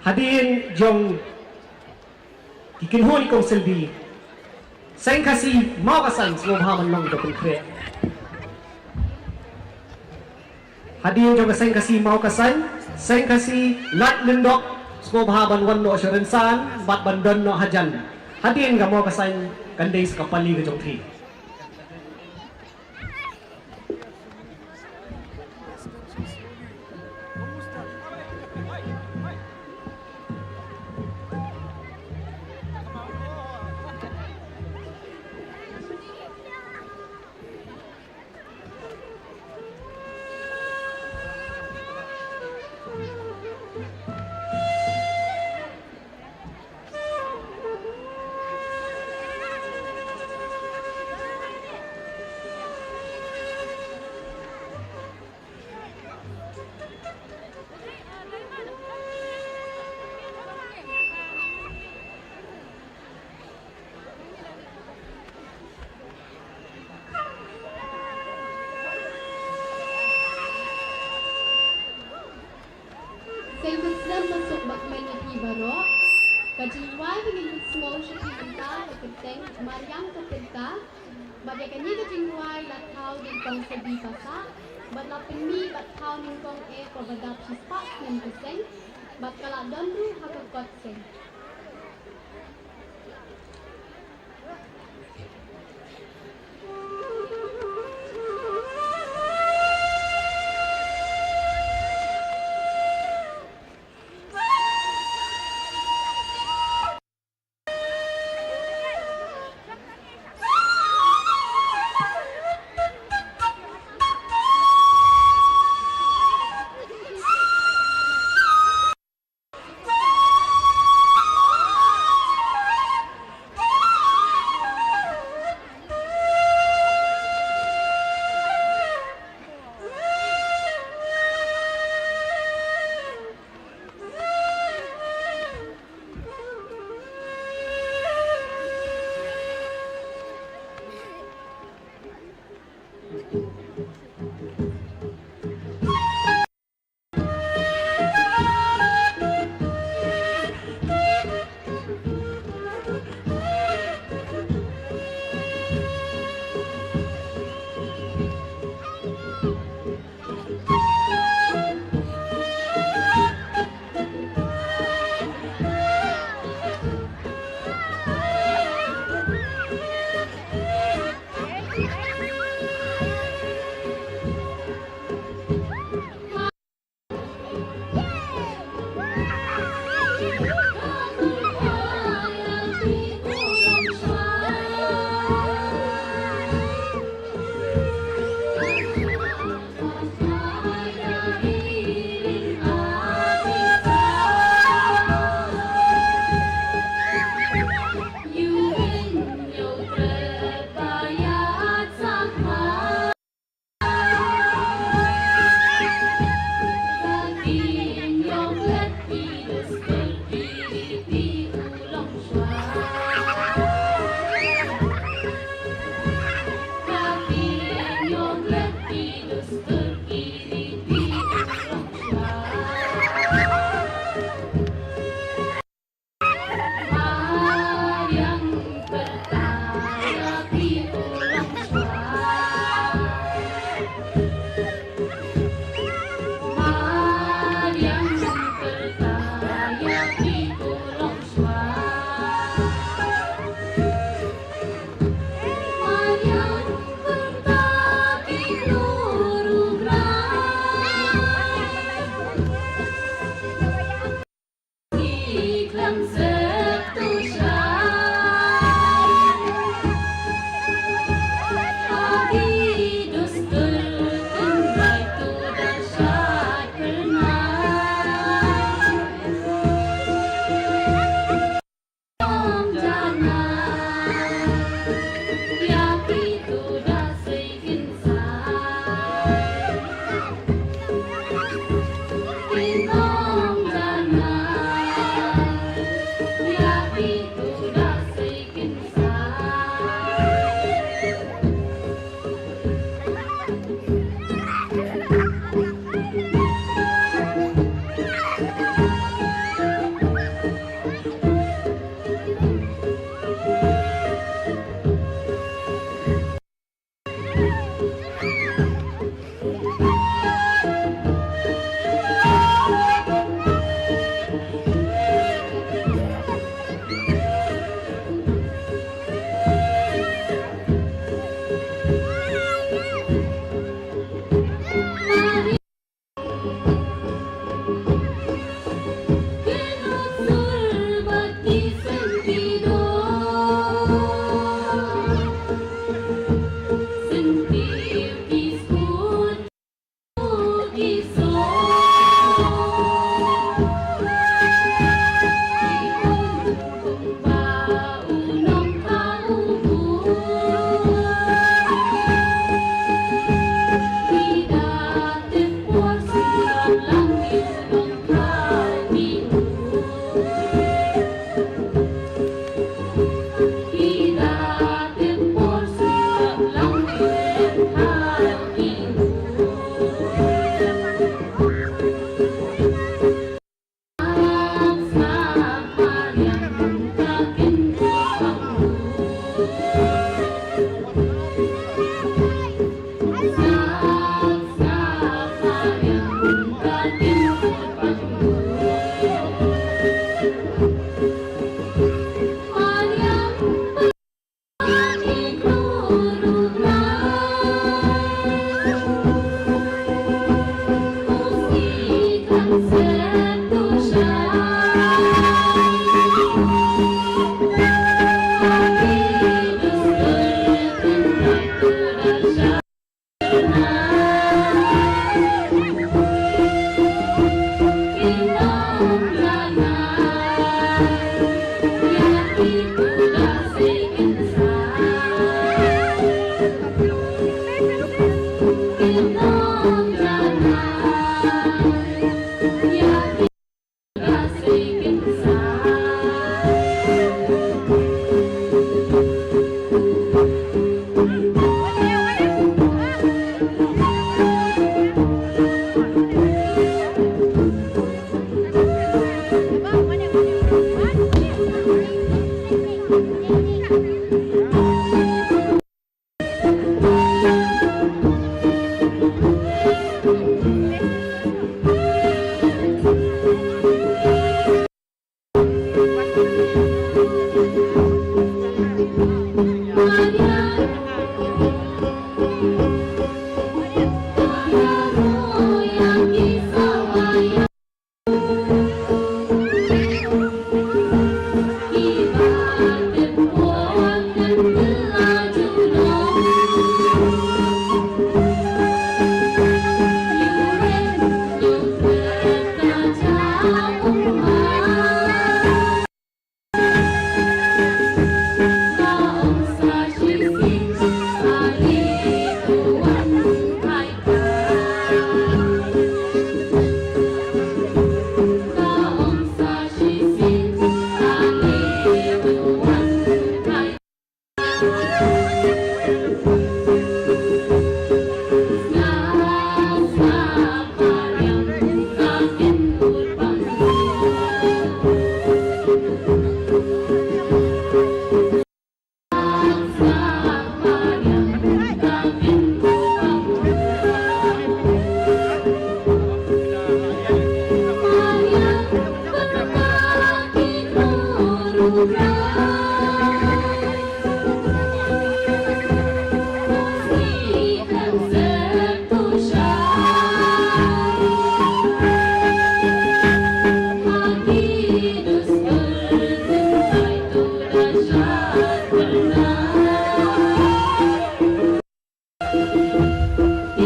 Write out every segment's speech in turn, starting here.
Hadirin jong kikinhuni kong selbi. Saya kasih mau kasan semua bahaman mang dokun kre. Hadirin jong saya kasih mau kasan, saya kasih lat lendok semua bahaman wan no assurancean bat bandon no hajan. Hadirin ga mau kasan kandai sekapali ke jong tri. Saya berselam masuk bak mainan ibarok. Kajiwai ingin semua usia kita leketeng Mariam ketika. Bagaikannya kajiwai latau di kong sebi pasak. Berlapan mi batau di kong perbadap sispak 6%. Bakal donru hakakot sen.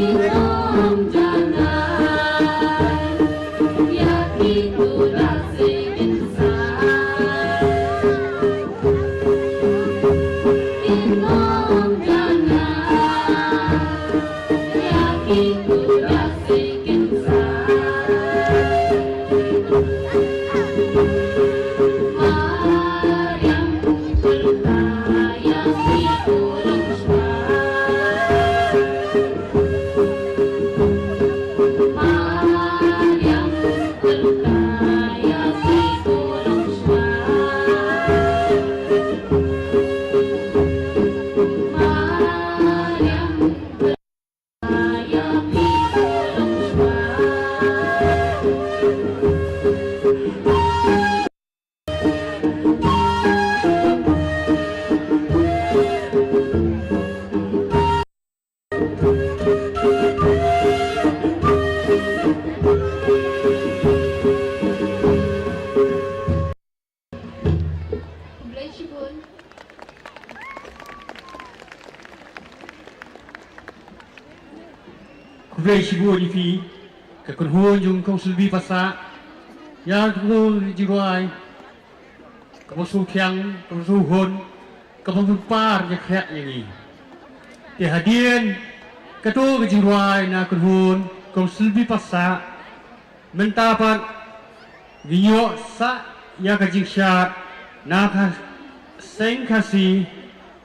Inom jangan Yakiku dasi insan Inom jangan Yakiku dasi insan Maryam percaya si kurang Maryam percaya si kurang Maryam percaya si Congratulations. Kublai shibu ni fi ka kun huon jung kong sulbi pasa ya ku jiwai ka bosu kyang ka bosu hon ka bosu par ya khyak yang ni ti hadien ka to ka jiwai na kun huon kong sulbi pasa mentapat vinyo sa ya ka jingshat na ka seng kasi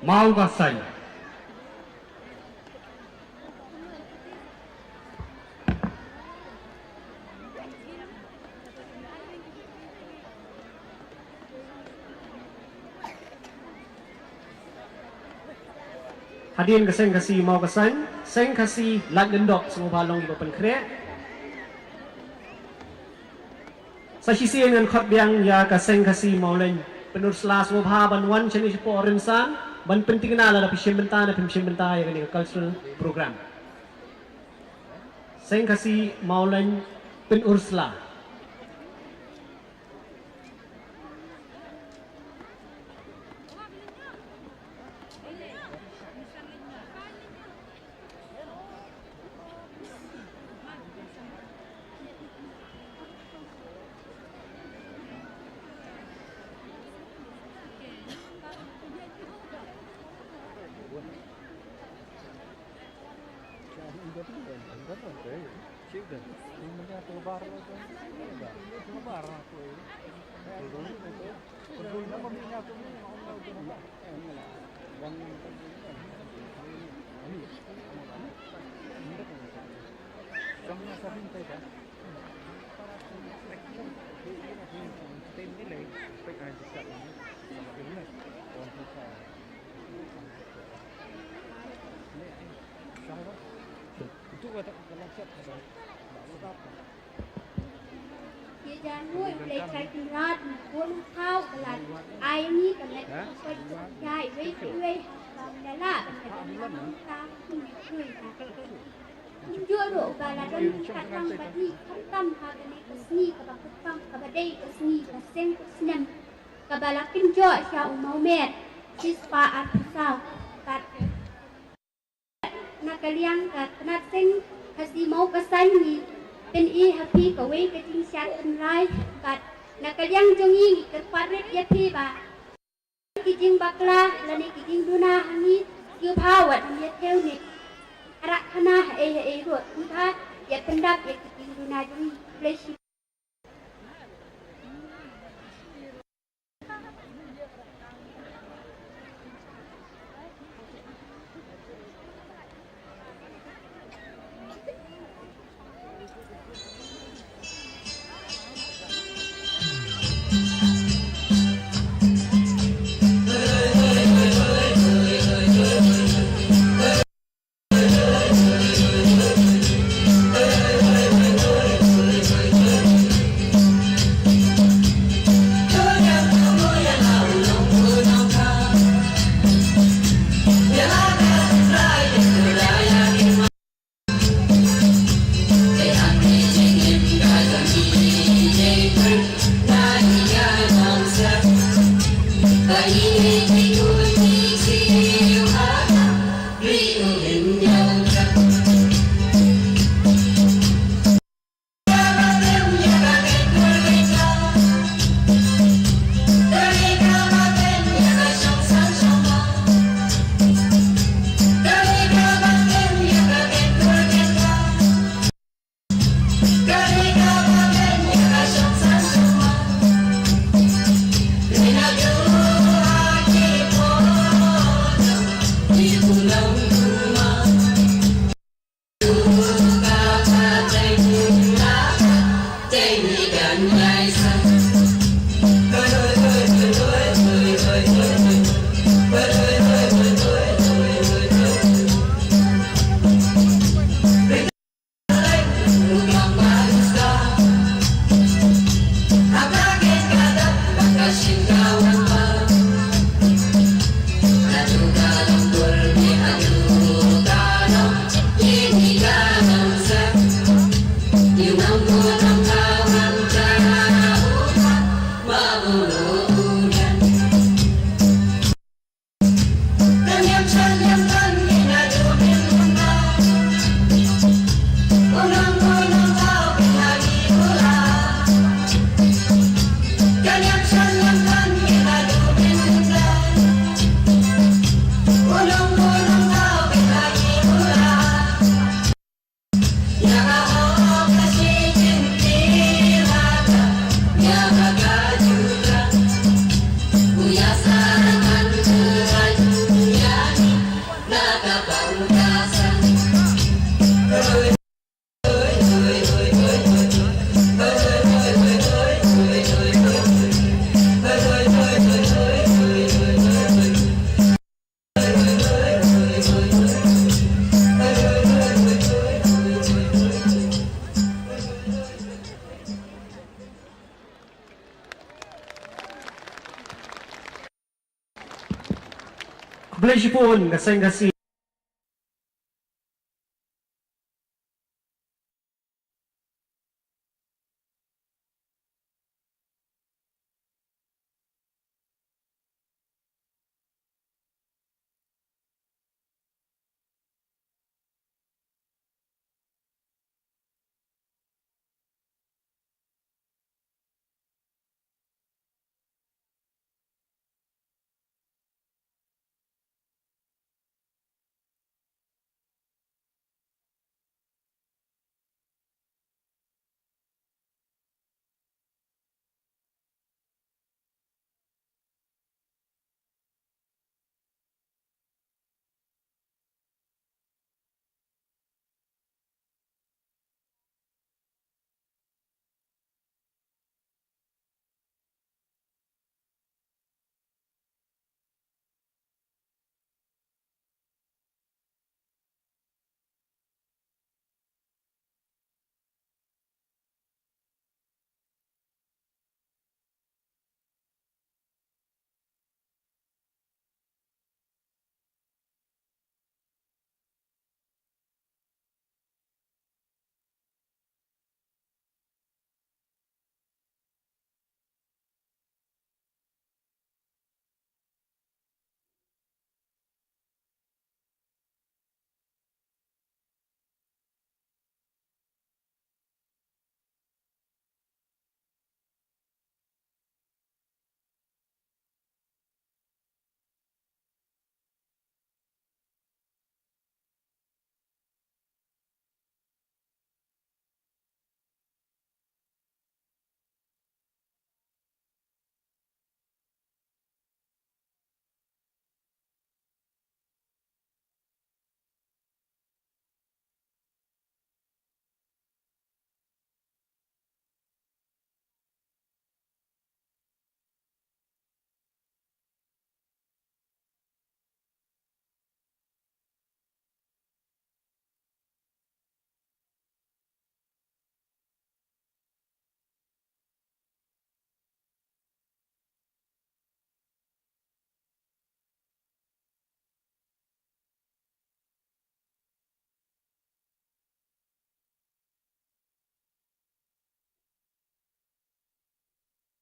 mau ka sai Hadirin kasing kasi mau kesan, seng kasi lat lendok semua balong ibu penkrek. Sa sisi dengan khot biang ya kaseng kasi mau len penur selas semua bahaban wan jenis porensan ban penting na la pisien benta na pisien benta ya kan cultural program. Seng kasi mau len penur selas. Dia jangan play kai tirat pun kau kelat ai ni kelat kau jai wei wei dala kelat ta kun kui Jua ro bala don katang pati khantam ha gani kasni ka bakutang ka badai kasni ka seng kusnam ka balakin jo sya umau met sispa atusau kat nakaliang ka tanat seng kasi mau kasan niเป็นอีฮับพี่ก็เว้ยก็จริงชัดเป็นไรกัดนักยังจงยิงกับปาริยพี่บ่ากิจริงบักลาและนี่กิจริงดูนาฮันนี้ยูพาวัดมีเที่ยวนี่รักขณะเอรวดคุณท่าอย่าเป็นดับอย่ากิจริงดูนาจงเปลชิ Hey sipon kasing-kasing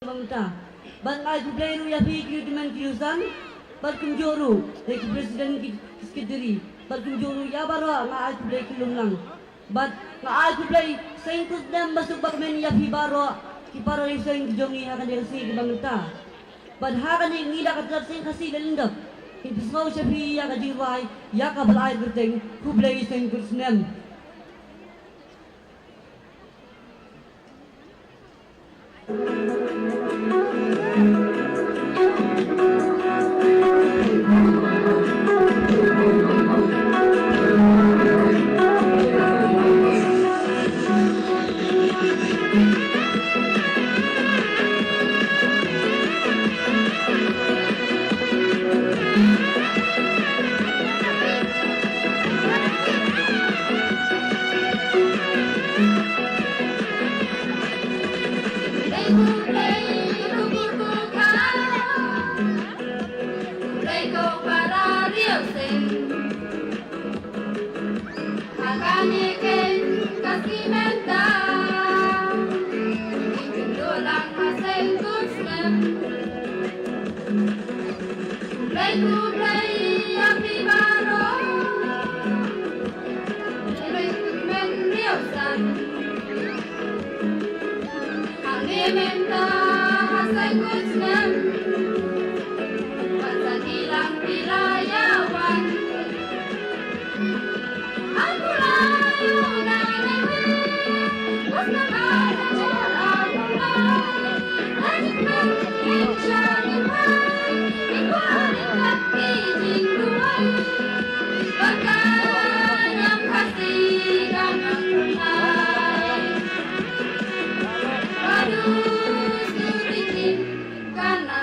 Mamta, ban ay problema ya fikir dengan kiusan, ban kumjoro, dari presiden sekretari, ban kumjoro ya bara nga ay problema kilumlang, ban nga ay problema sengkus dan masuk bakmen ya fi baro, kipara rin seng jongi akan dia kasi kibangta, ban hakan yang ngida katar seng kasi lelendap, ipisau syafi ya kajiwai, ya kabal ay berteng, problema sengkus nem. Karena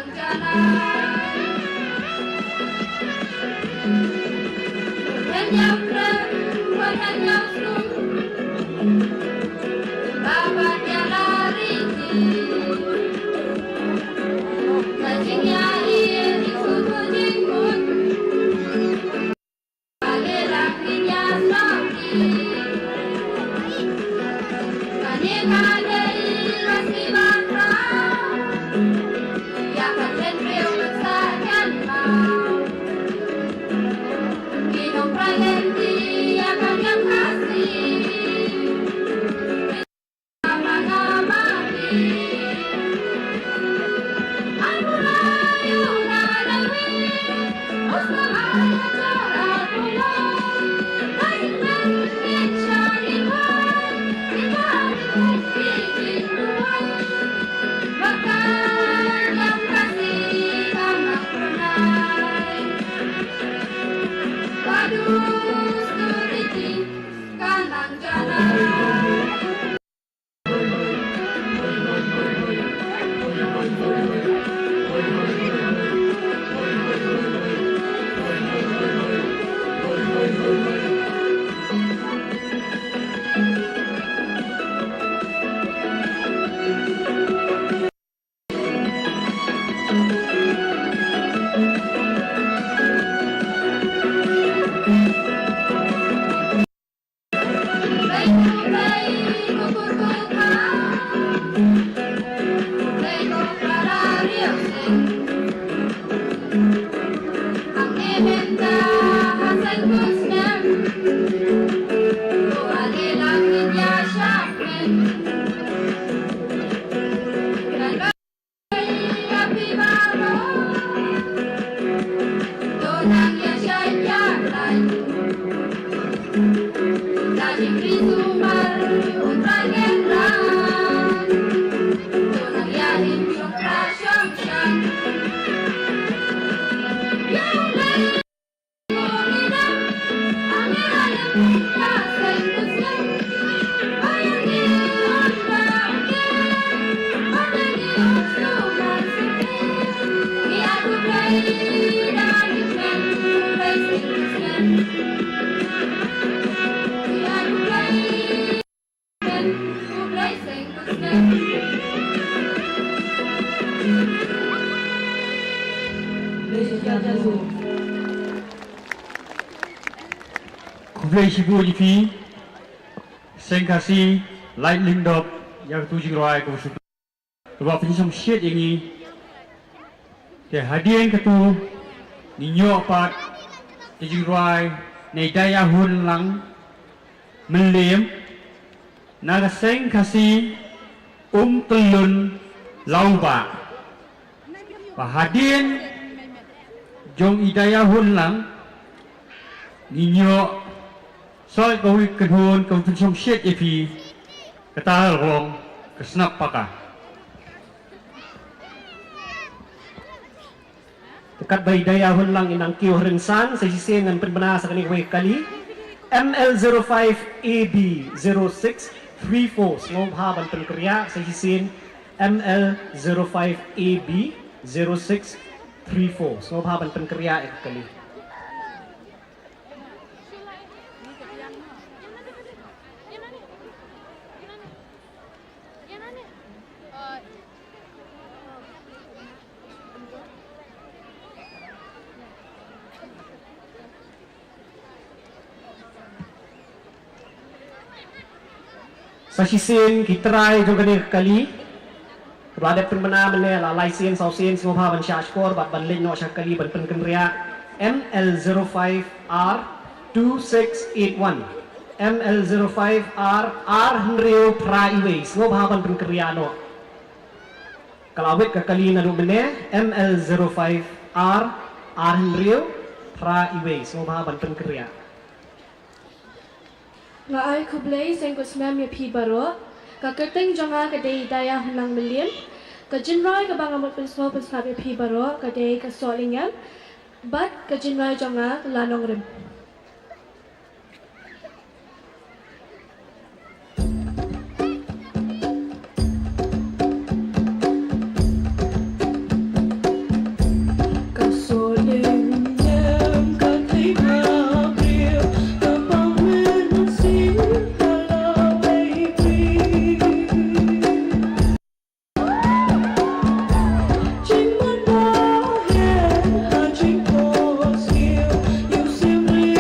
Kublai Lipi, Sengkasi, Light Lindop, yang tujuh roy ke suku. Sebab penyesam syed ini, dia hadiah ketu, ninyo apat, tujuh roy, naidaya hun lang, melim, naga Sengkasi, telun, lauba. Hadiah, jong idaya hun lang, ninyo soal kau kedua kau penyesam syed epi, kata long, kesenap pakah. Dekat bayi daya hun lang inang kiyo ringsan sa sisi ngan penbena sa kaning kali ML05AB0634 ngom haban penkerya sa sisi ML05AB0634 ngom haban penkerya kali. Sa sisin kitry jong kani kali Kepada penmena mene la license au sen semua haban sya skor bat ban lin no sya kali ban pen kenria ML05R2681 ML05R R Henrio Praiwe semua haban pen kriano kalawit ka kali na do mene ML05R R Henrio Praiwe semua haban pen kriya Nga ay kublay sengkos mem ya pi baro kakerteng jonga kadai daya hunang million kajinroy kabangamot pensmo pensnap ya pi baro kadai kasolingam bat kajinroy jonga lanong rim Simply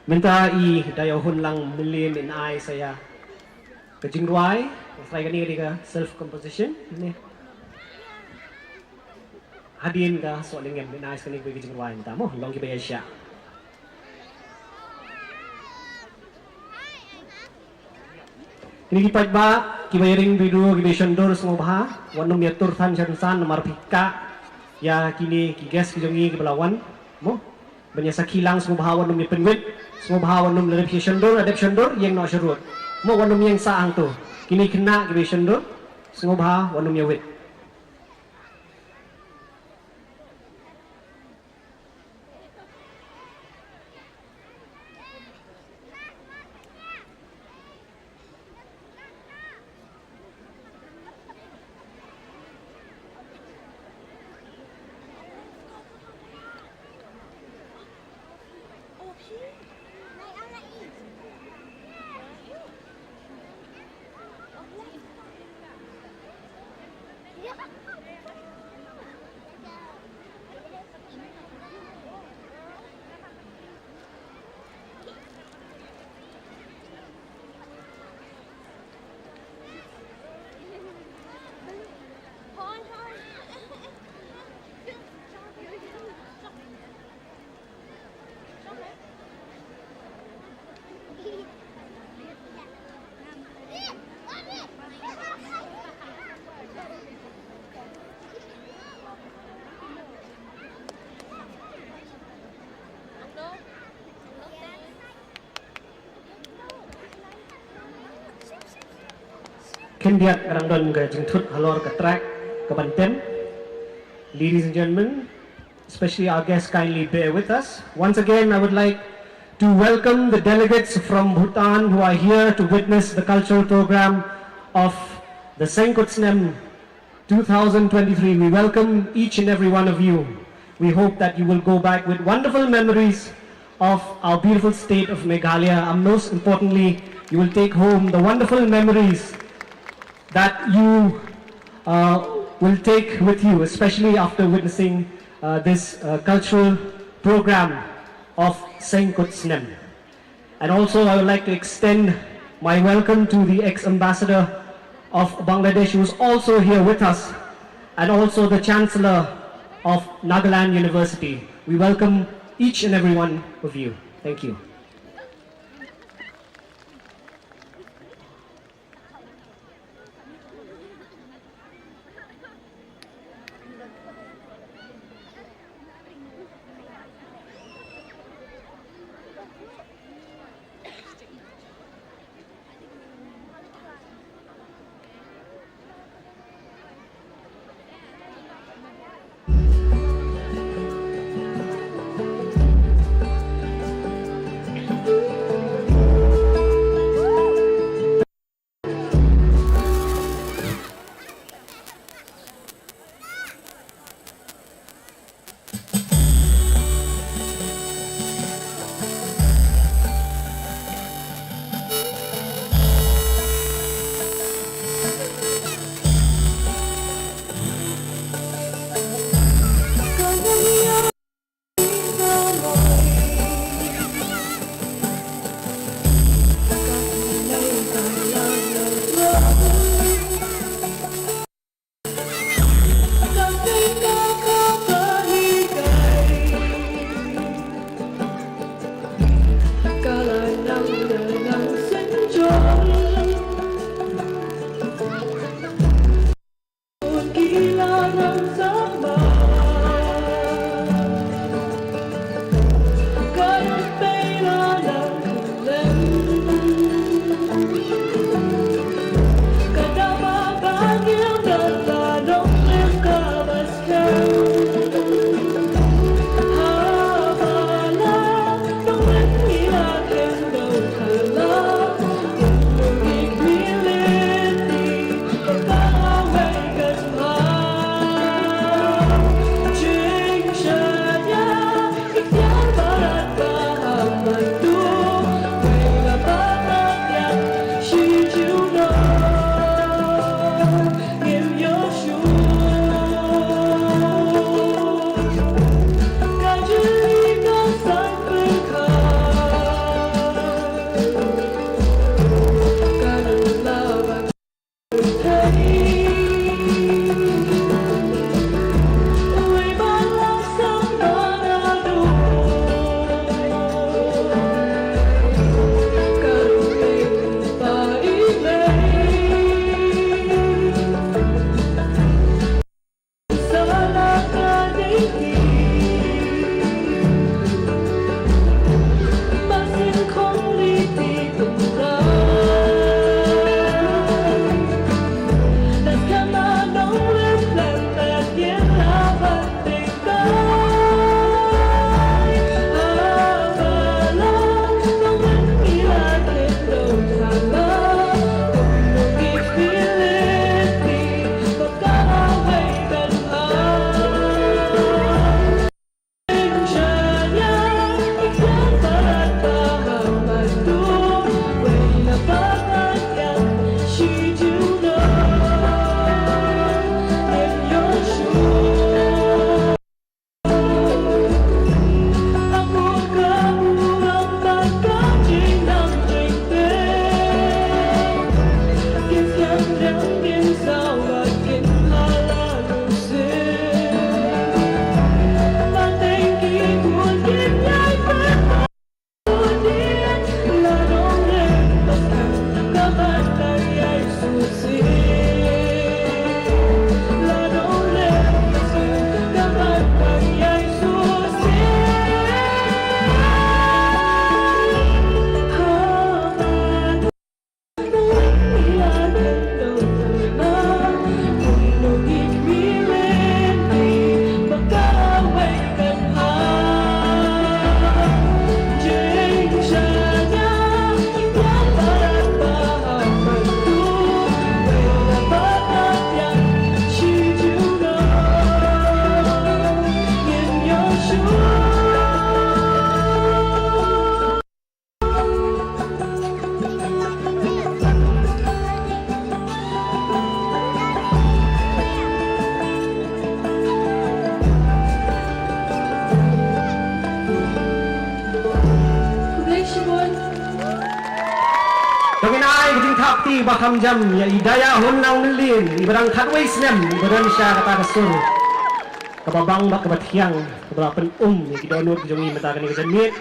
minta i dayo hun lang million in ai saya kajingruai try kani ka self composition ni hadin ka so lingem in ai kani kajingruai ta mo long ki bayasya ini kipat ba kibayring bidu kibation dor semua bah wanum ya turtan san marpika ya kini kiges kijongi kibelawan mo banya sakilang semua bah wanum ya penwit semua bah wanum kibation dor adaptation dor yang no syurut mo wanum yang saang tu kini kena kibation dor semua bah wanum ya wit Kendiat rangdon ke jengtut halor ke track ke Banten. Ladies and gentlemen, especially our guests, kindly bear with us. Once again, I would like to welcome the delegates from Bhutan who are here to witness the cultural program of the Sengkutsnem 2023. We welcome each and every one of you. We hope that you will go back with wonderful memories of our beautiful state of Meghalaya, and most importantly, you will take home the wonderful memories that you will take with you, especially after witnessing this cultural program of Sengkutsnem. And also I would like to extend my welcome to the ex-ambassador of Bangladesh, who is also here with us, and also the Chancellor of Nagaland University. We welcome each and every one of you. Thank you. Penginai kucing tapti bakam jam ya idaya honang melin ibarang katway snem ibaran siya kata kasur kababang bak kabatiang kabalapan ya kidonor kujongi matakan ni kajanit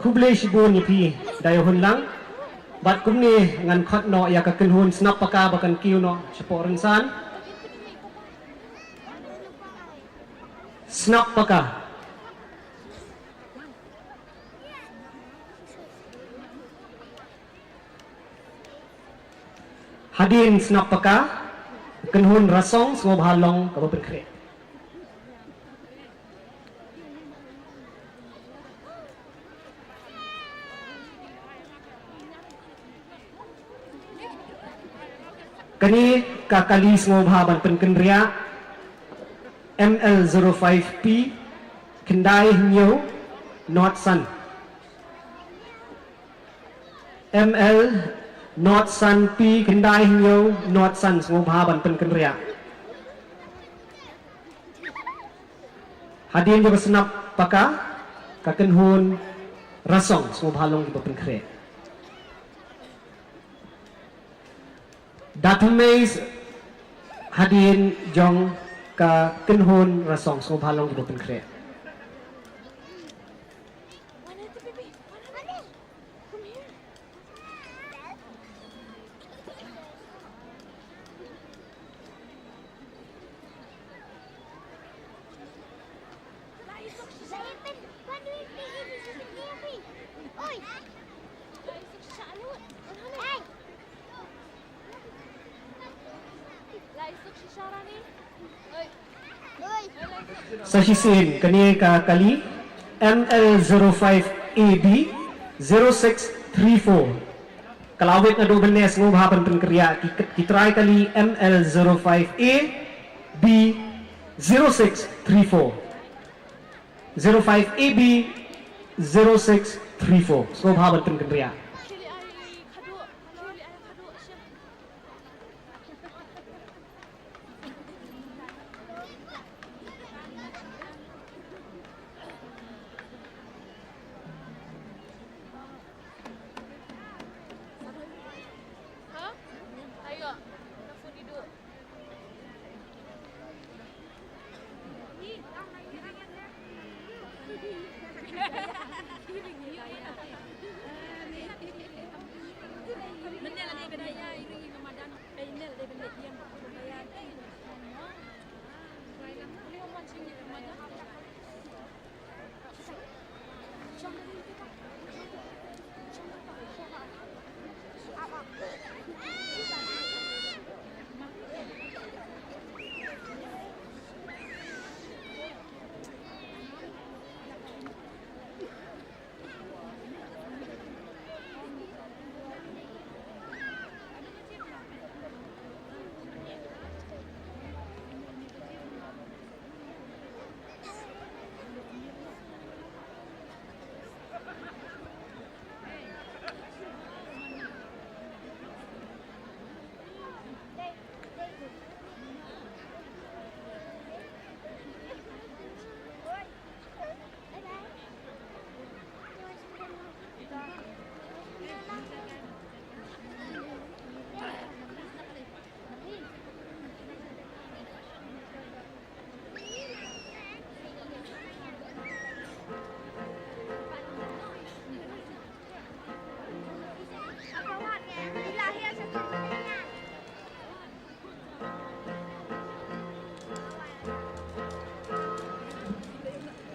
kublay shibun ya pi daya honang bat kumni ngan khot no ya kakenhun snap paka bakan kiu no siapo rinsan snap paka Hadin snap paka kenhun rasong semua halong kabo berkret. Kani kakali semua bahaban penkenria ML05P kendai nyo not sun ML Not Sun P kendai nyo Not Sun semua bahaban penkenria. Hadian juga senap paka kakenhun rasong semua bahalong di penkenria. Database hadian jong kakenhun rasong semua bahalong di penkenria. Sa sisin kani kakali ML05AB 0634 kalawit na do benes ng bahaban penkerja kitry kali ML05A B 0634 05AB 0634 so bahaban penkerja.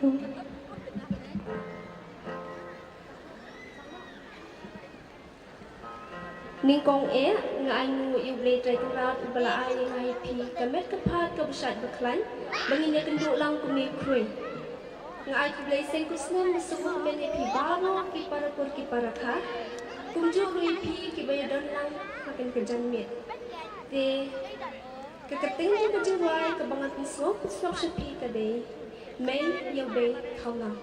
Ning kong nga ngu yêu blade tray kurat ubala ay ngay pi kamet kapat kabusat baklan bangin ya kendo lang kuni kruy nga ay kublay sen kusnam masuk men pi balo ki para kha kumjo rui pi ki bayadan lang makin kejan mit te kakating ko kajwai kabangat nisgo kuswap shapi kaday may yaw bay khawlang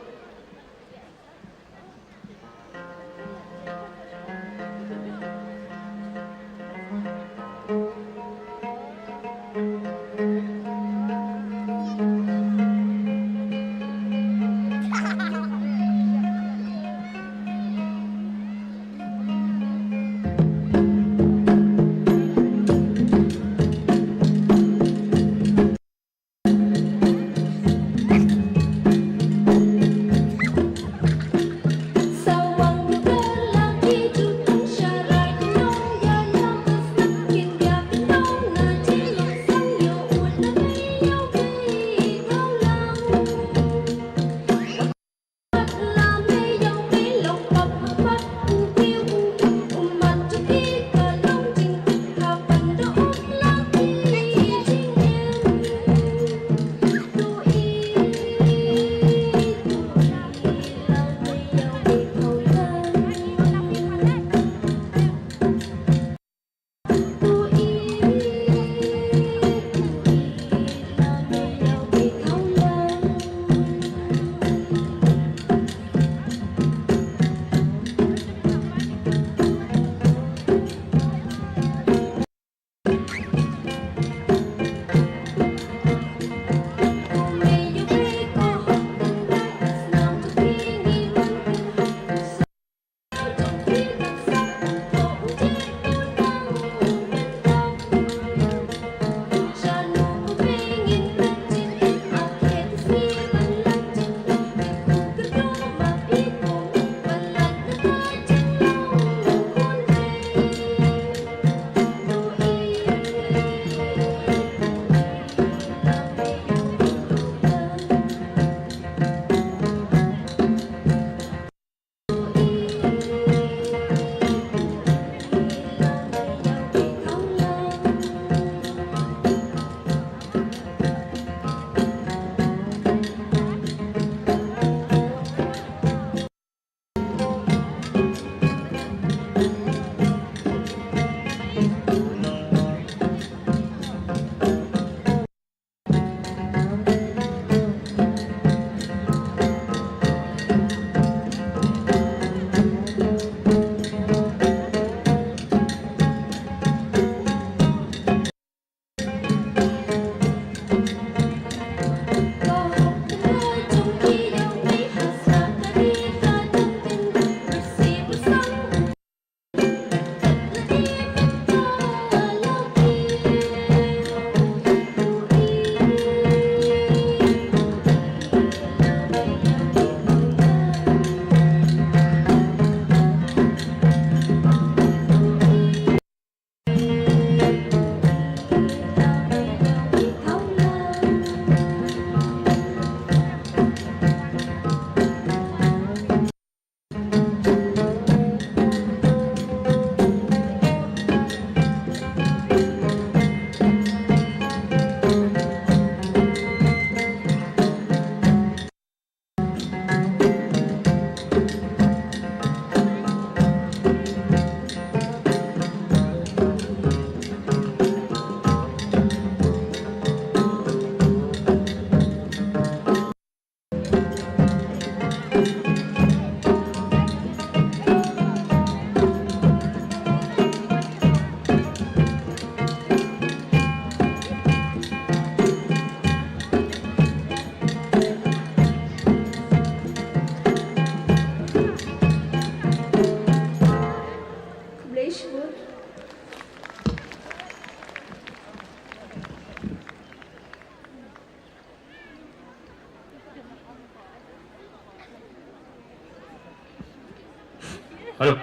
Halo.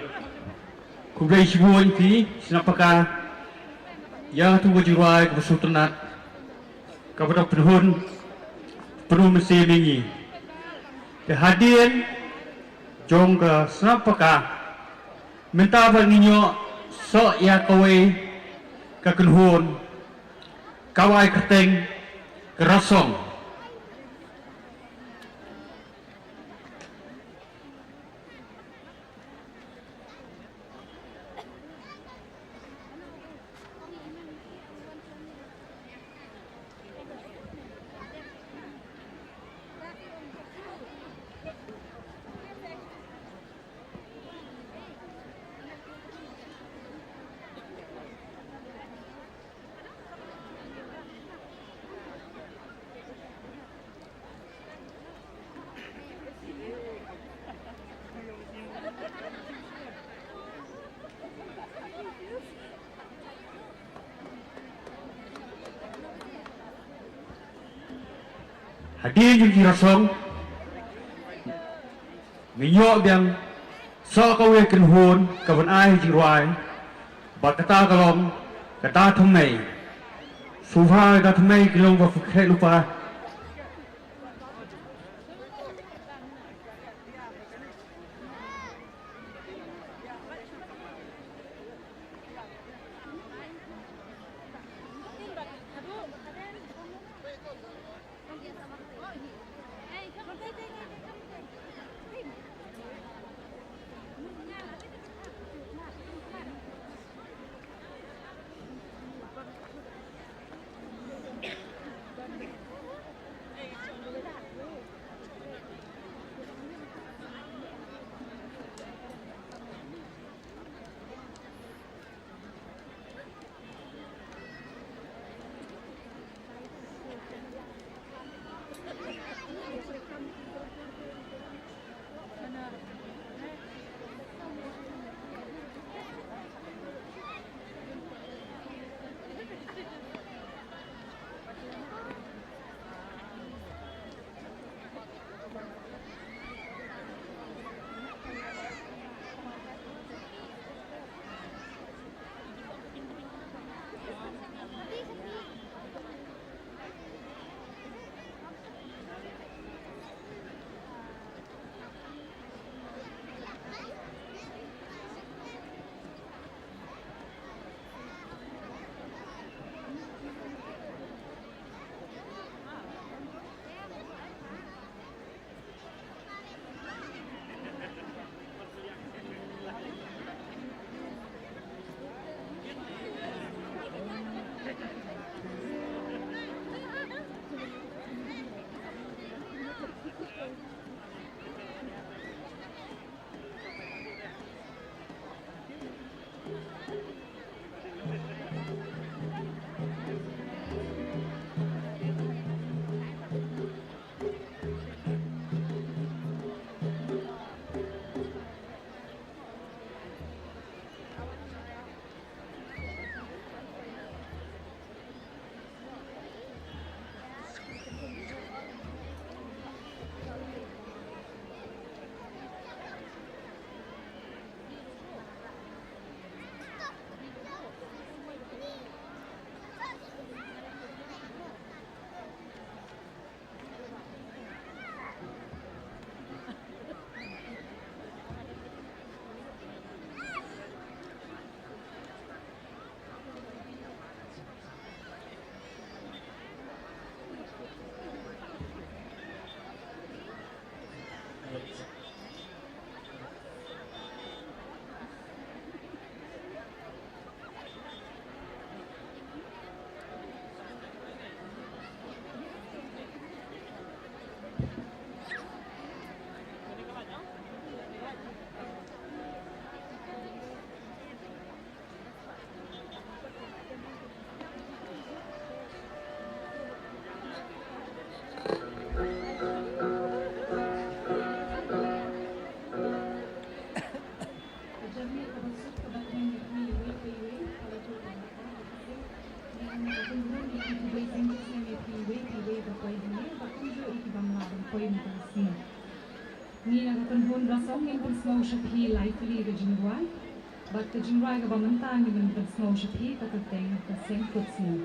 Kublai semua ini sinapakah yang tunggu jirai kesultanat kepada penhun penuh mesin ini kehadiran jong ke snapaka minta ninyo so ya kowe kakenhun kawai keteng kerasong hadir yung kirasong minyo biang so kawe kenhun kawan ai jiruai bat kata kalom kata thumai suha kata thumai kilong ba fukhe lupa Ni nakapanhon rasong yung pansmaw siya pi likely ka jingwai, but ka jingwai ka bamantang yung pansmaw siya pi kakateng ka same puts niya.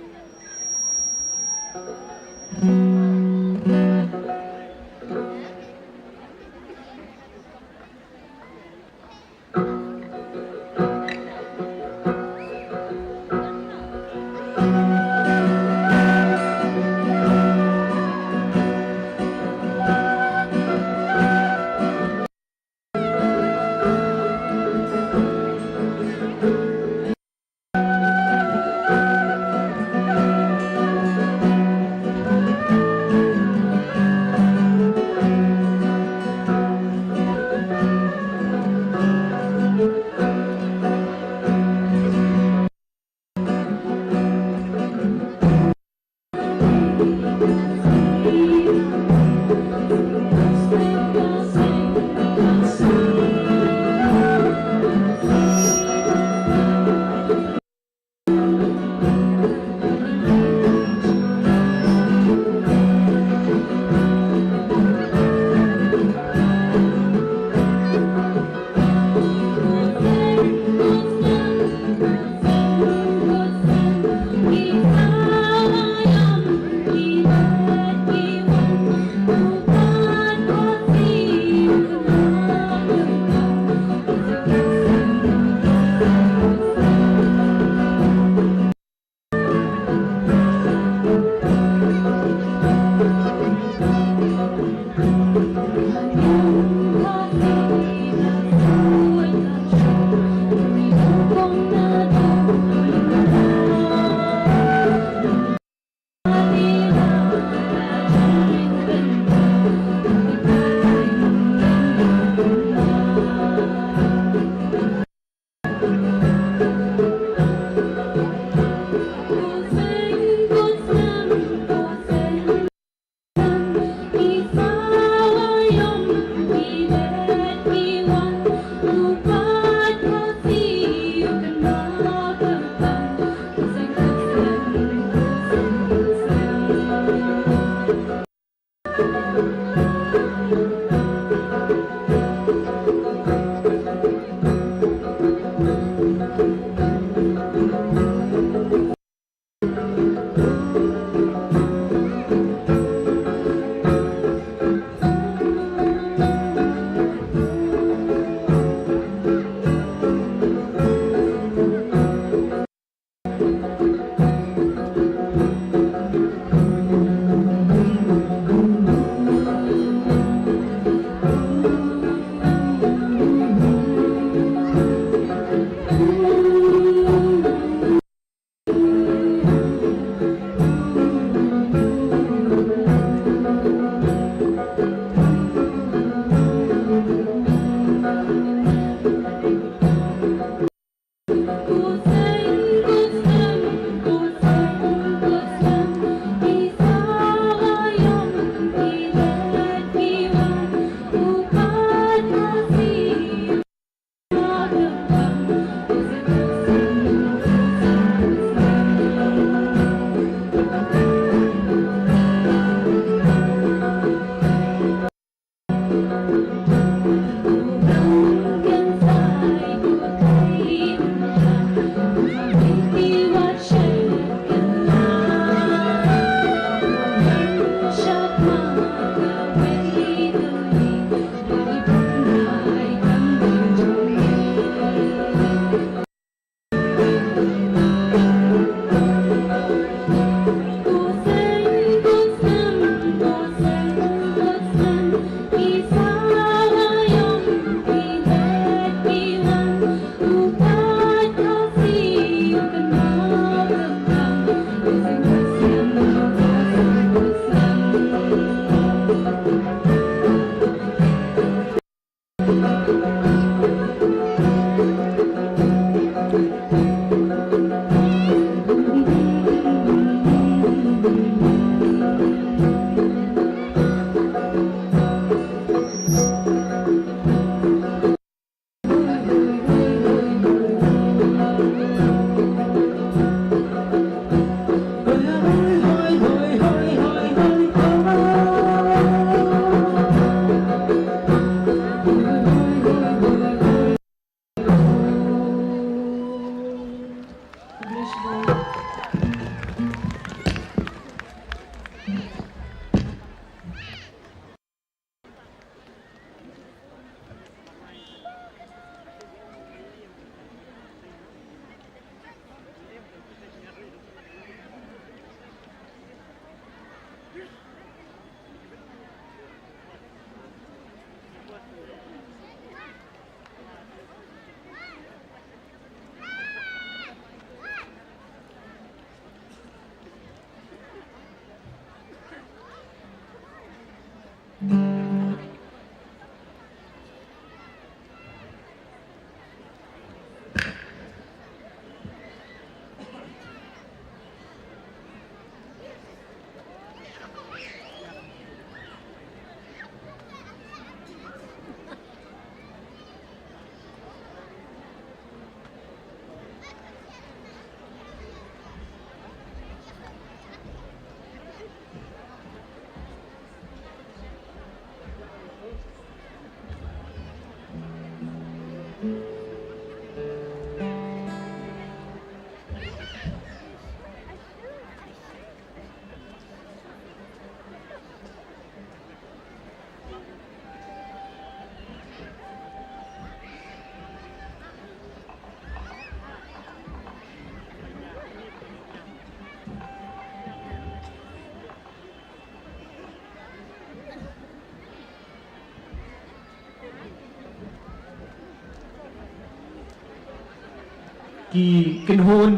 ki kinhun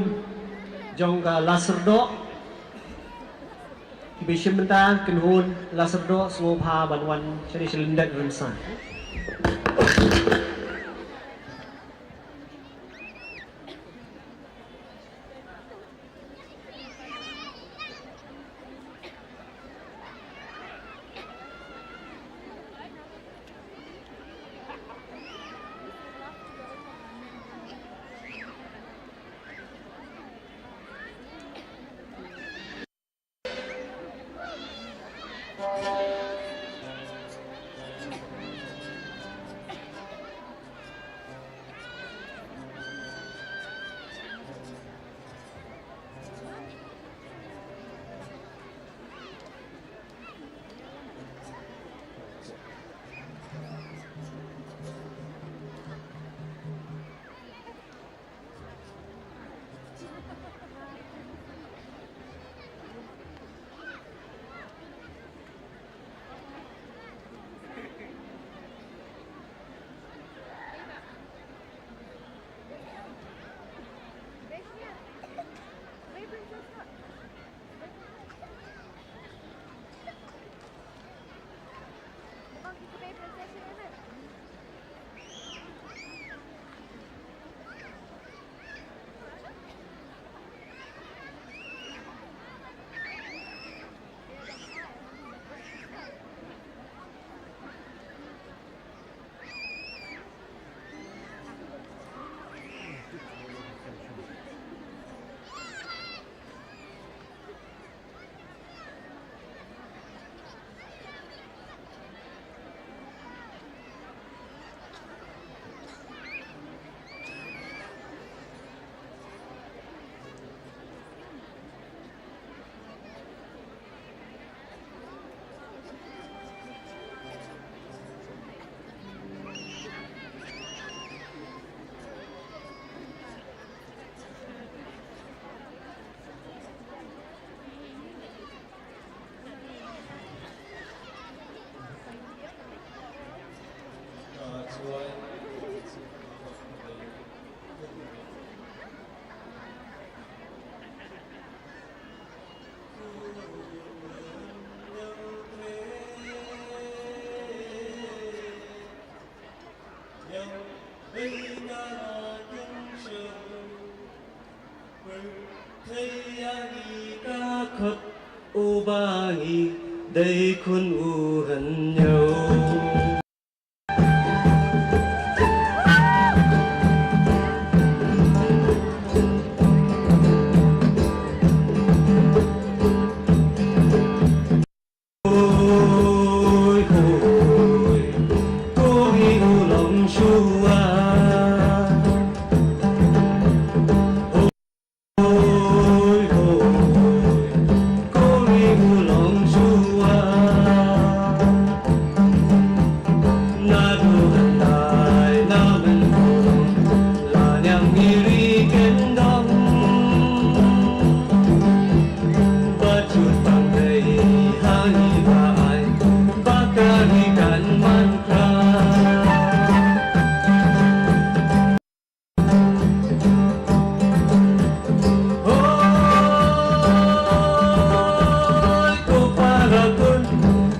jong ka laserdo ki bishimenta kinhun laserdo semua pha banwan chari selendak remsan Ubangi day kun uhan nhau ôi ôi cô yêu lòng chua ôi ôi cô yêu lòng chua na du hân tài na bên hồ là nhang ngiri kén đông bất chuột bằng đầy hani và ai bakari kan mantra ôi cô para kun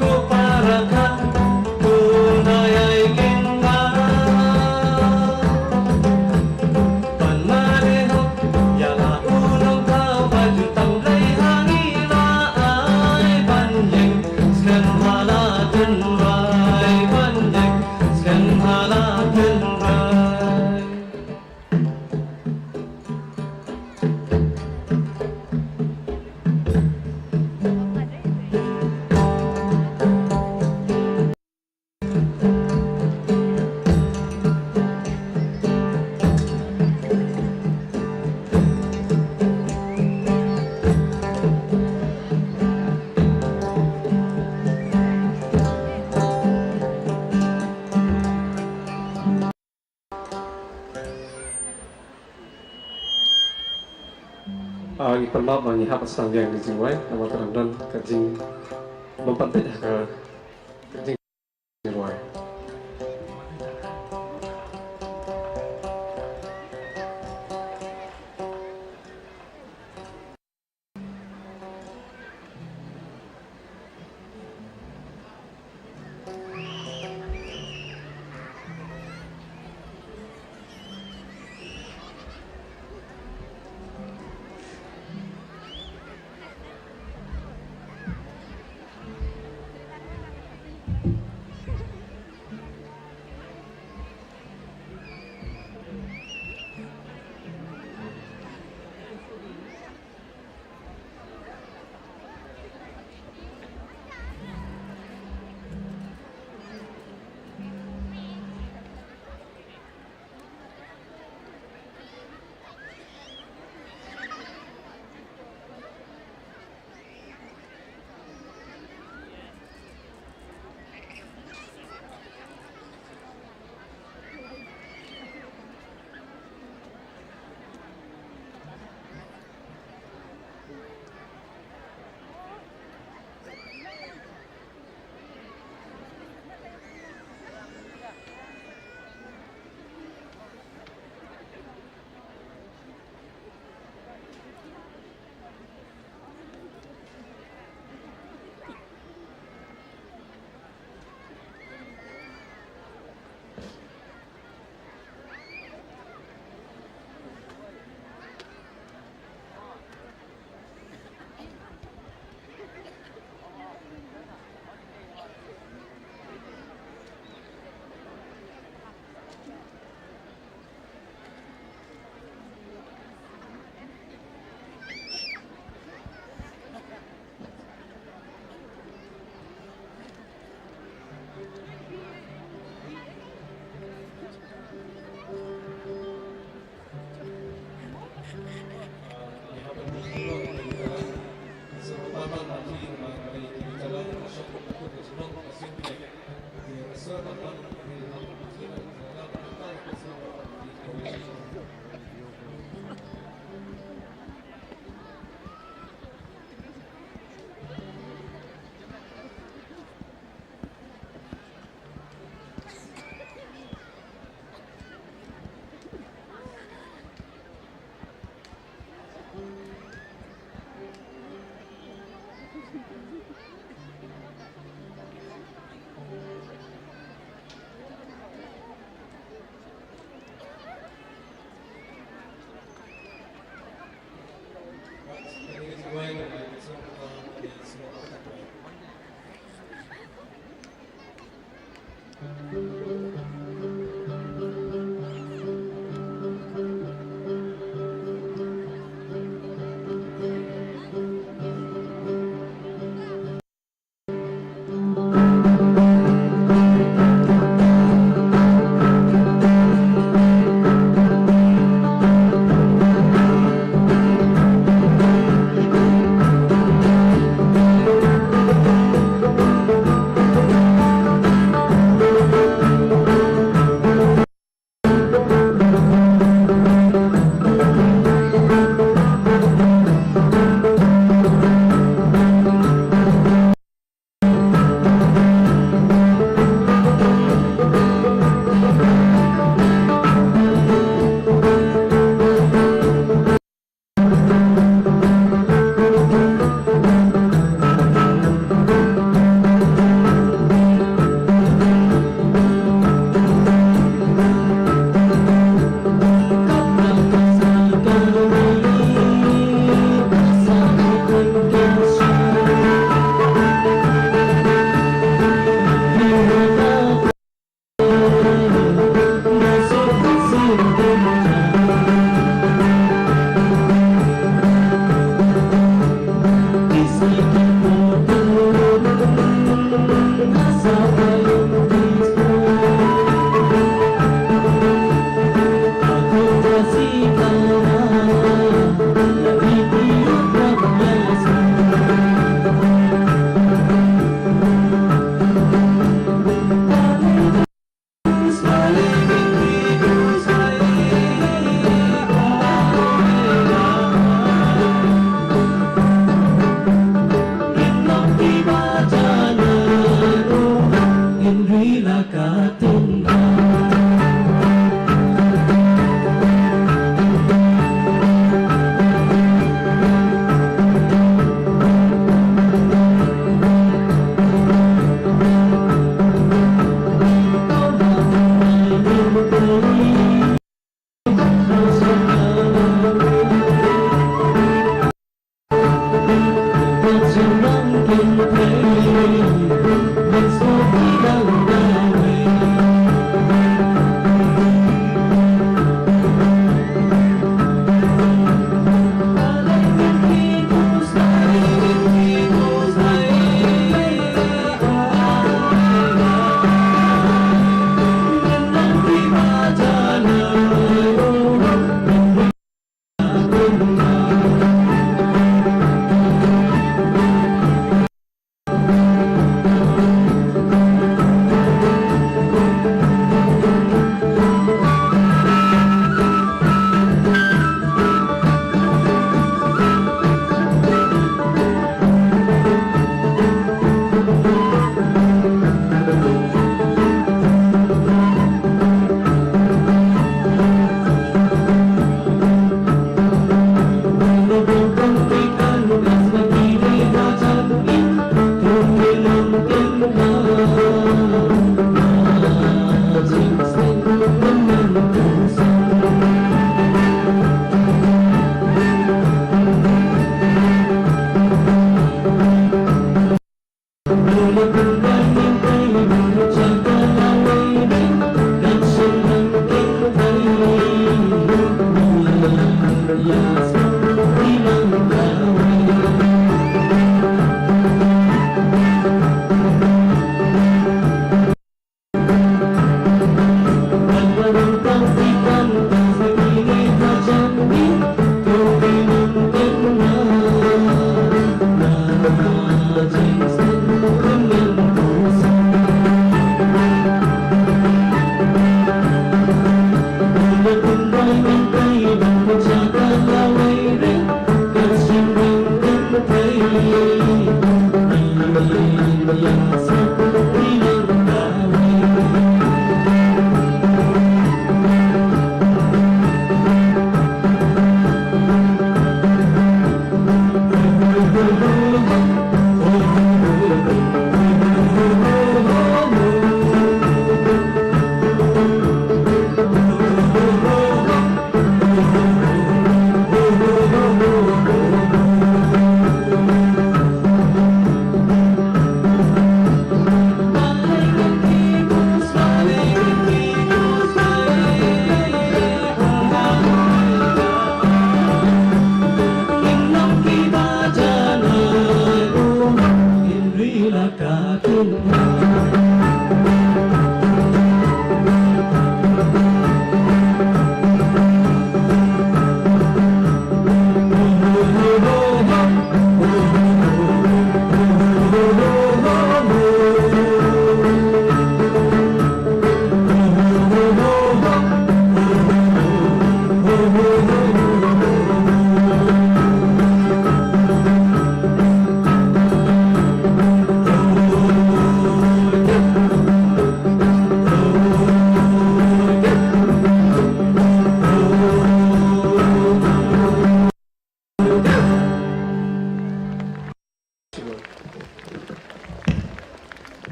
cô para ka cô nayay kenga panmaneho yala unong tao baju tang lay hangila ay banjeng skan hala tenrai banjeng skan hala tenrai Ang ipalab ang ihap sa yang di jiwai nama terangdan kajing mempantik ke kajing jiwai.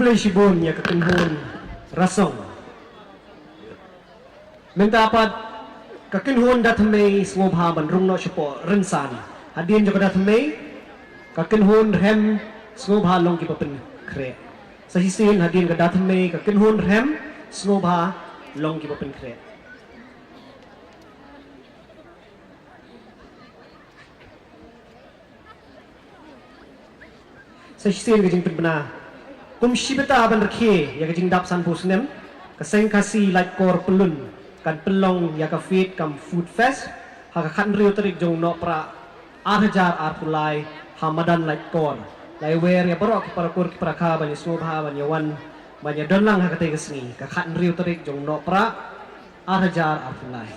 kublay shibon ya kakenhon rasong. Mentapat kakenhon datmei ngobha ban rungno sipo rensan. Hadin juga datmei kakenhon rem ngobha long ki papen kre. Sahisin hadin ka datmei kakenhon rem ngobha long ki papen kre. Sahisin ka jing benar. Kum shibeta ban rekhe ya ka jing dap san pusnem kaseng kasi like kor pelun kan pelong ya ka fit kam food fest ha ka khan riu tarik jong no pra 8,000 pulai hamadan like kor lai wer ya barok para kur para kha ban smo bha ban yawan ban ya don lang ha ka te kasni ka khan riu tarik jong no pra 8,000 pulai.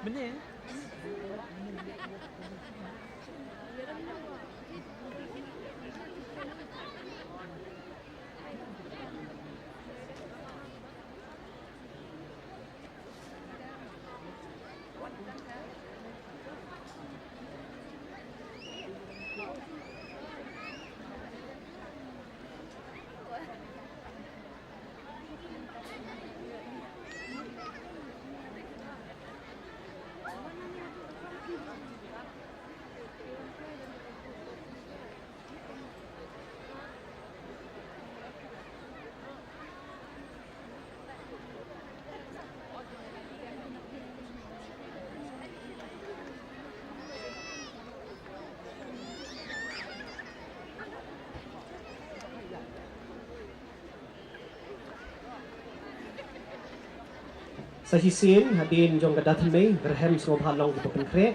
Bener. Sahisin hadin jong ka datmei berhem ngobha long ki papen kre.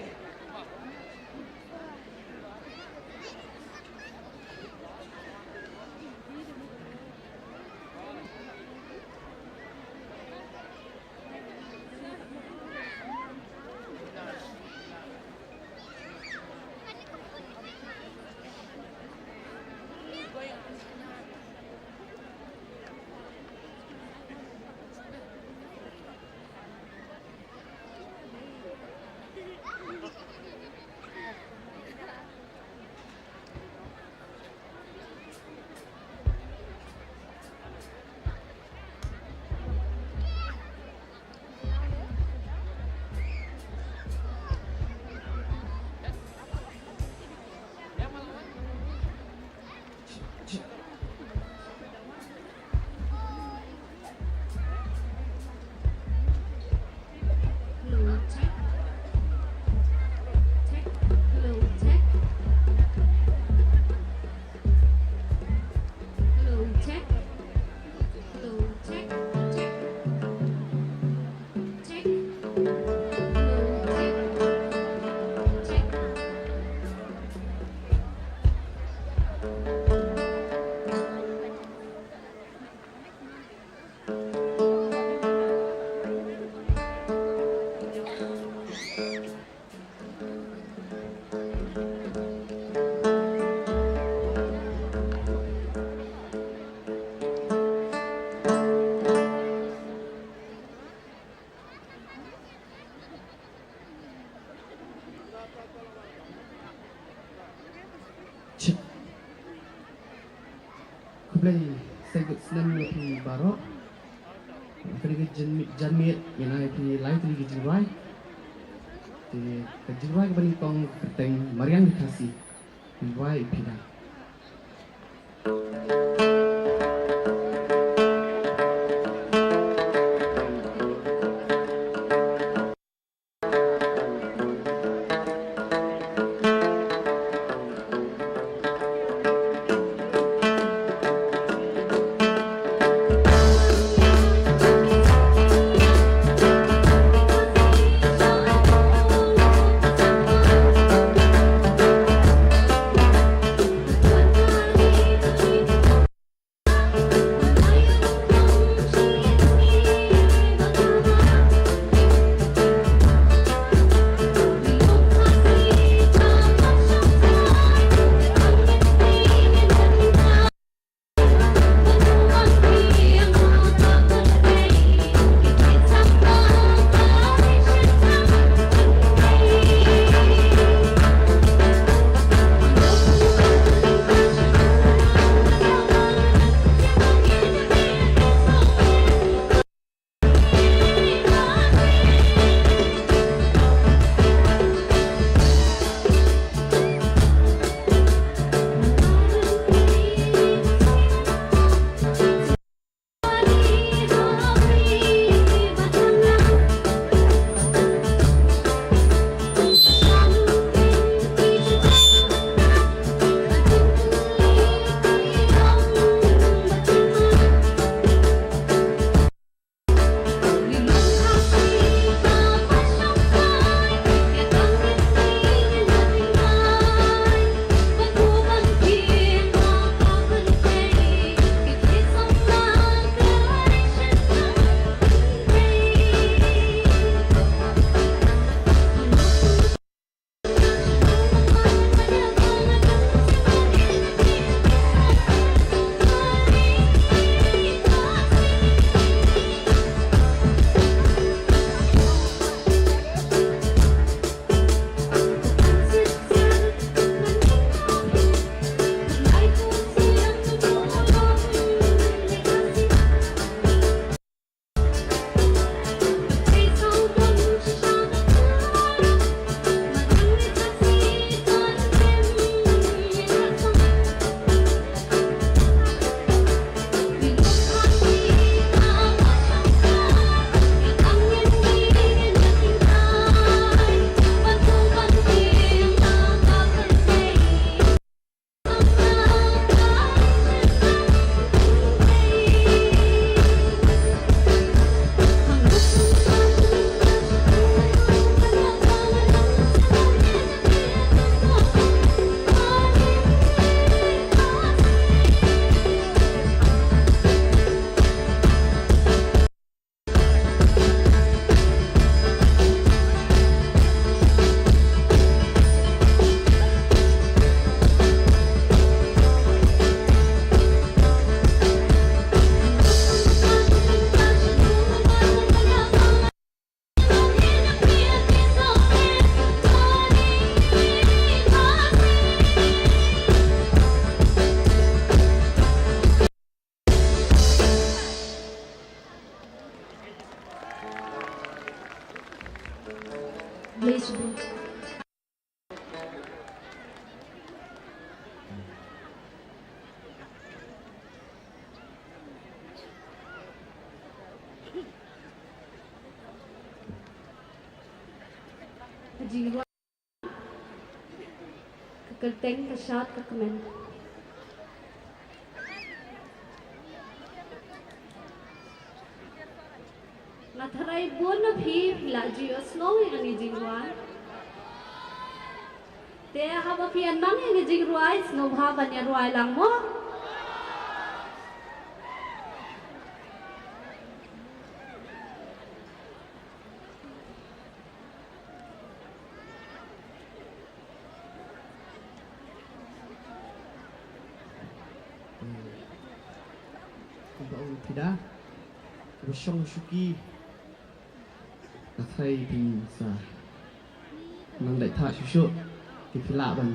Kublai segut senam pi barok. Kena janmit yang ai pi lain tu jiwai. Di jiwai ke tong keteng Mariam dikasih. Jiwai pi dah. kejingruai kekerteng kesyat kekemen. Ngatarai buon na phi laju snow yang ni jingruai. Te haba phi anang yang ni jingruai snow haban ya ruai lang mo. Bau tidak, bersong suki, nathai pin sa, nang đại thọ susu, thì phi lạ bằng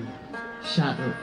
sạt rồi.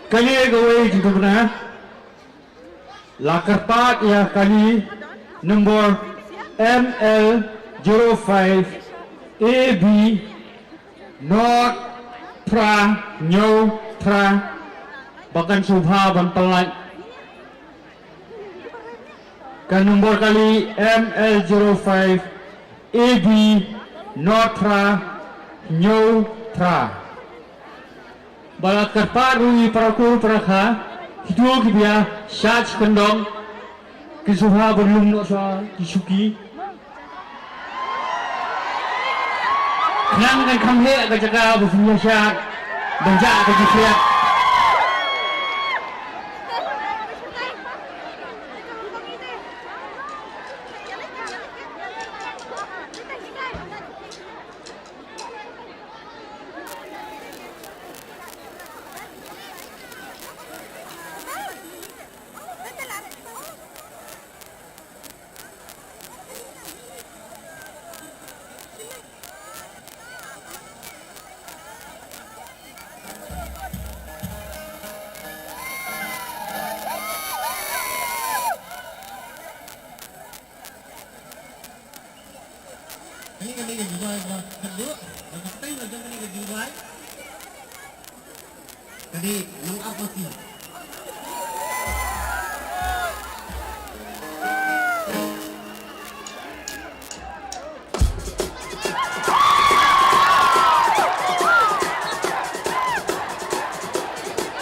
kali gawai juga benar. Lakarpat ya kali nombor ML05 AB Not Pra Nyo Pra Bahkan Subha Ban Pelat kan nombor kali ML05 AB Not Pra Nyo Pra Balat Karparui Parakur Parakha Hidup dia Syaj Kendong Kisuha Berlum Nok Soa Kisuki Kenang kan kamhe Agak jaga Berfunya Syaj Banjak Agak jifiat Ini kami jual kedua, kita yang macam kami jual. Jadi nang apa sih?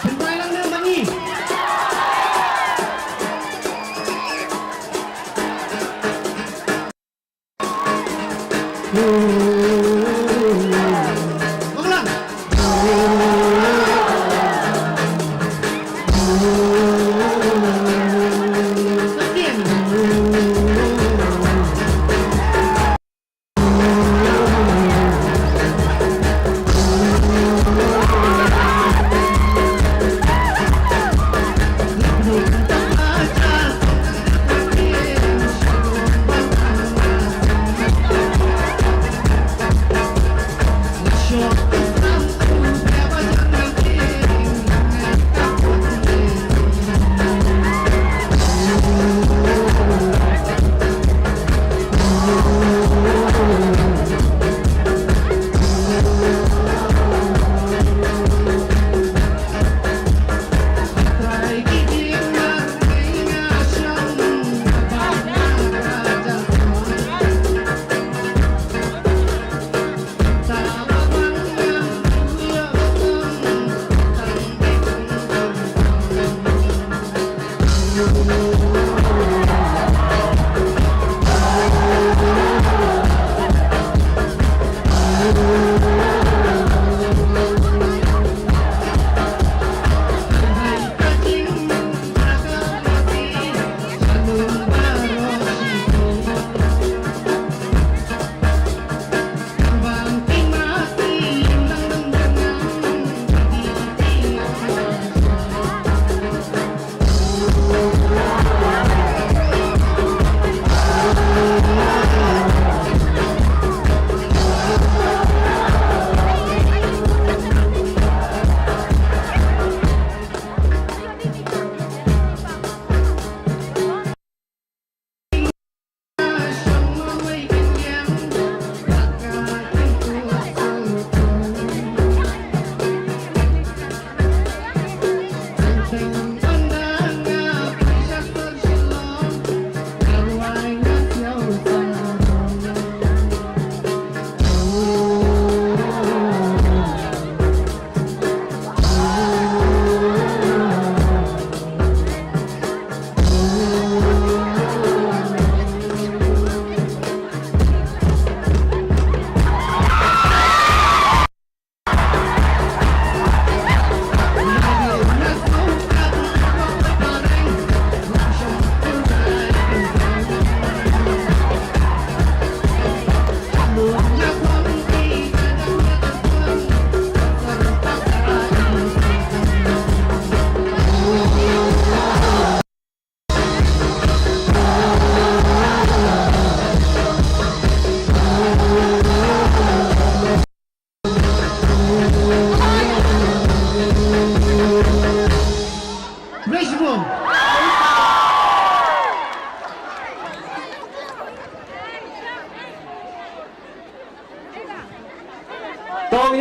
Sembahyang na mani. Ulang.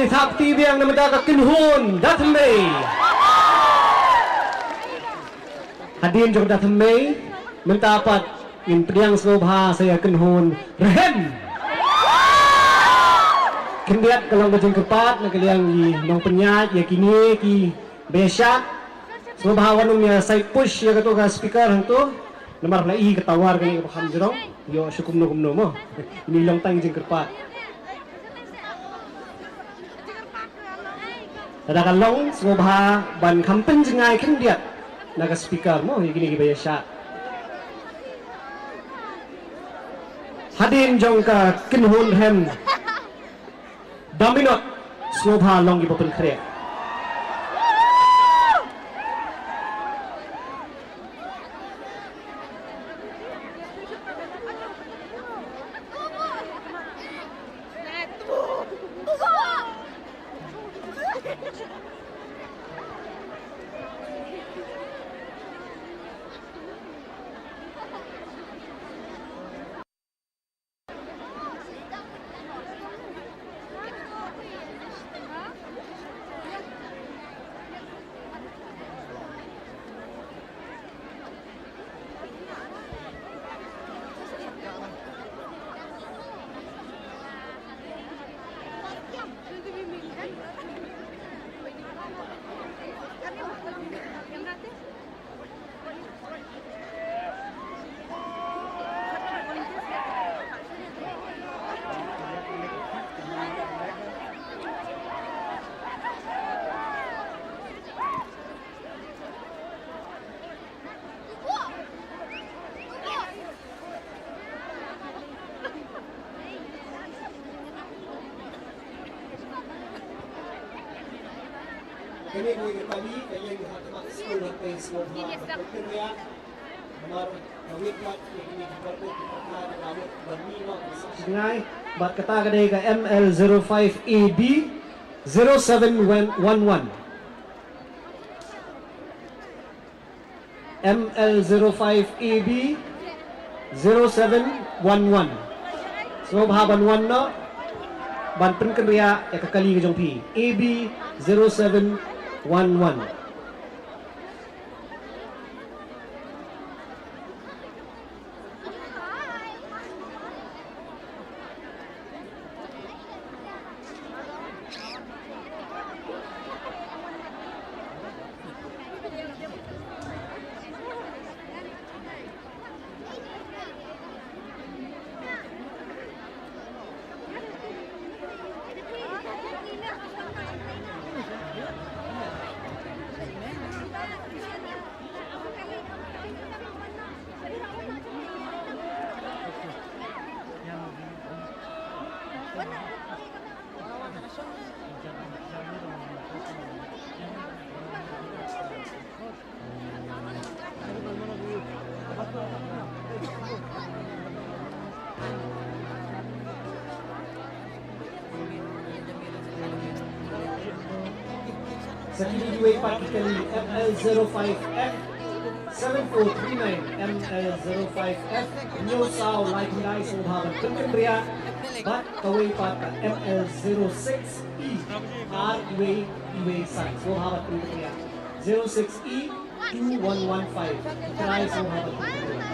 thap tibiang na madaga kinhun Dathmei. Hadin jong Dathmei mentapat in priang sobha saya kinhun Rehem. Kendiat kalau bajing kepat na kaliang i nong penyat ya kini ki besyak sobha wanung ya side push ya kato ka speaker hantu nomor lai ketawar kani paham jerong yo syukum no mo ini long tang jing kepat. Ada kalong sobha ban kampen jengai kendiat naga speaker mo gini gibaya syak. Hadin jong ka kinhun hem Daminot sobha long gipapen krek. Kini boleh kembali ke yang dihadap sekolah dan sekolah berkerja. Nomor kawitmat yang ini diperlukan diperlukan dalam bermula sungai. Bat kata kedai ke ML05AB 0711. ML05AB 0711. So bahaban wanna ban penkerja ya kekali ke jongpi AB 0711. Sakini Dway Pakikali ML05F 7439 ML05F New South Light Nice Uhaban Pengkembria Bat Kaway Paka ML06E R Iway Science Uhaban Pengkembria 06E 2115 Try Uhaban Pengkembria.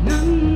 Nắng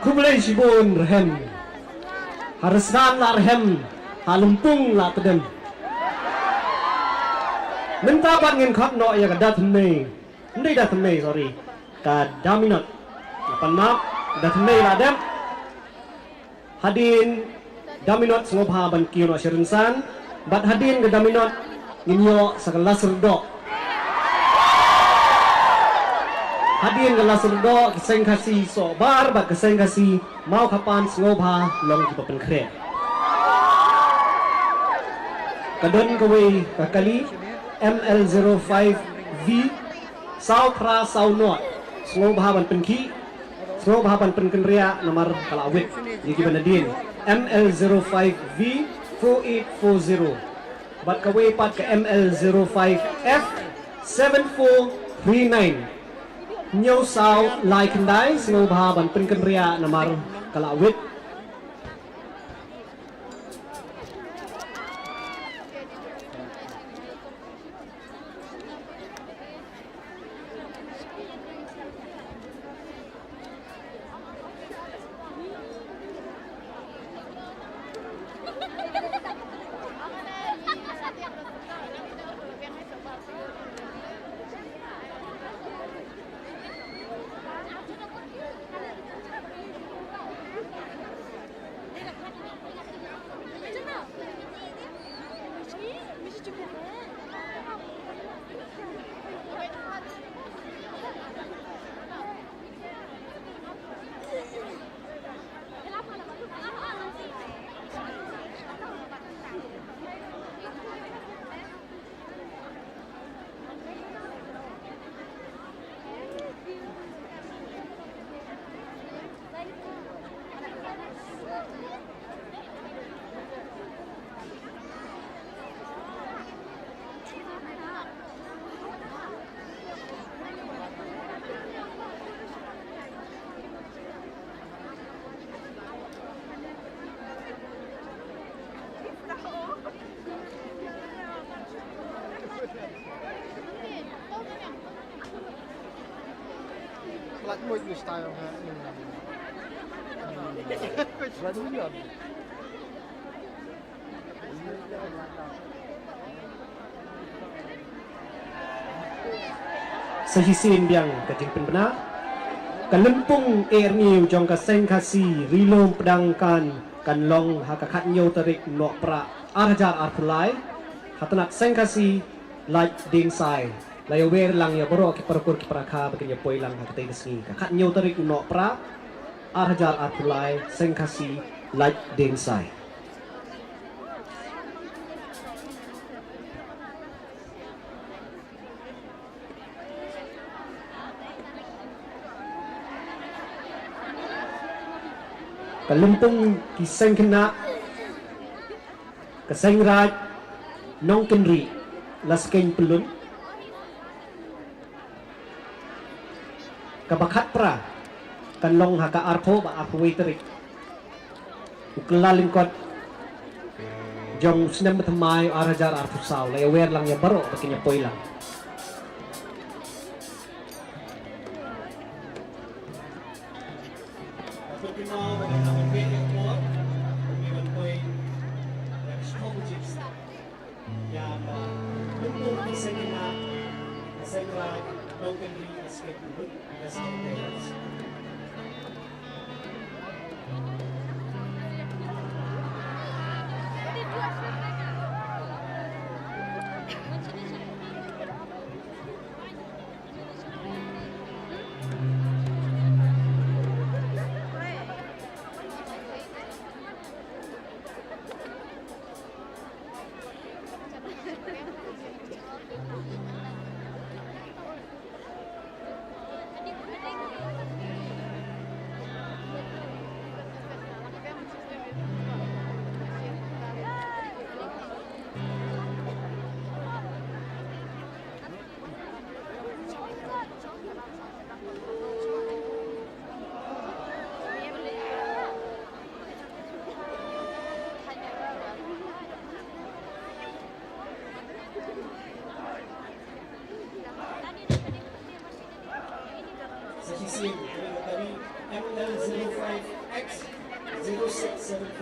Kumulay sibon rehem. Harusdan la rehem. Halumpung la tedem. Mentapan ngin khot no ya kadat me. Ndai dat me sorry. Ka daminot. Panap dat me la dem. Hadin daminot ngobha ban kiyo no shirinsan. Bat hadin ke daminot nginyo sakalas rdo. Hadin ke lasrdo keseng kasi so bar bat keseng kasi mau kapan ngobha long ki papen kre. Kadon kaway kakali ML05V South Ra South North ngobha ban penki ngobha ban penkenria nomor kalawit yiki banadin ML05V 4840 bat kaway pat ke ML05F 7439 Nyaw sao lai kendai ngobha ban penkenria nomor kalawit Like Muslim style. Sahisin biang kajing penbenar kalempung erniu jong kaseng kasi rilom pedangkan kan long hakakat nyo tarik nok pra arjar arpulai hatanak seng kasi like ding sai layo wer lang ya boro ki parakur ki paraka baginya poi lang hakatay kasngi kakat nyo tarik nok pra arjar arpulai seng kasi like ding sai. Kalumpong kiseng kena kaseng raj nong kenri laskeng pelun kabakat pra kanlong haka arpo ba arpo waiterik uklalin kot jong sinem betamay arajar arpo saw lay aware lang ya baro bakinya poy lang. Sahisin dari ML05X 0674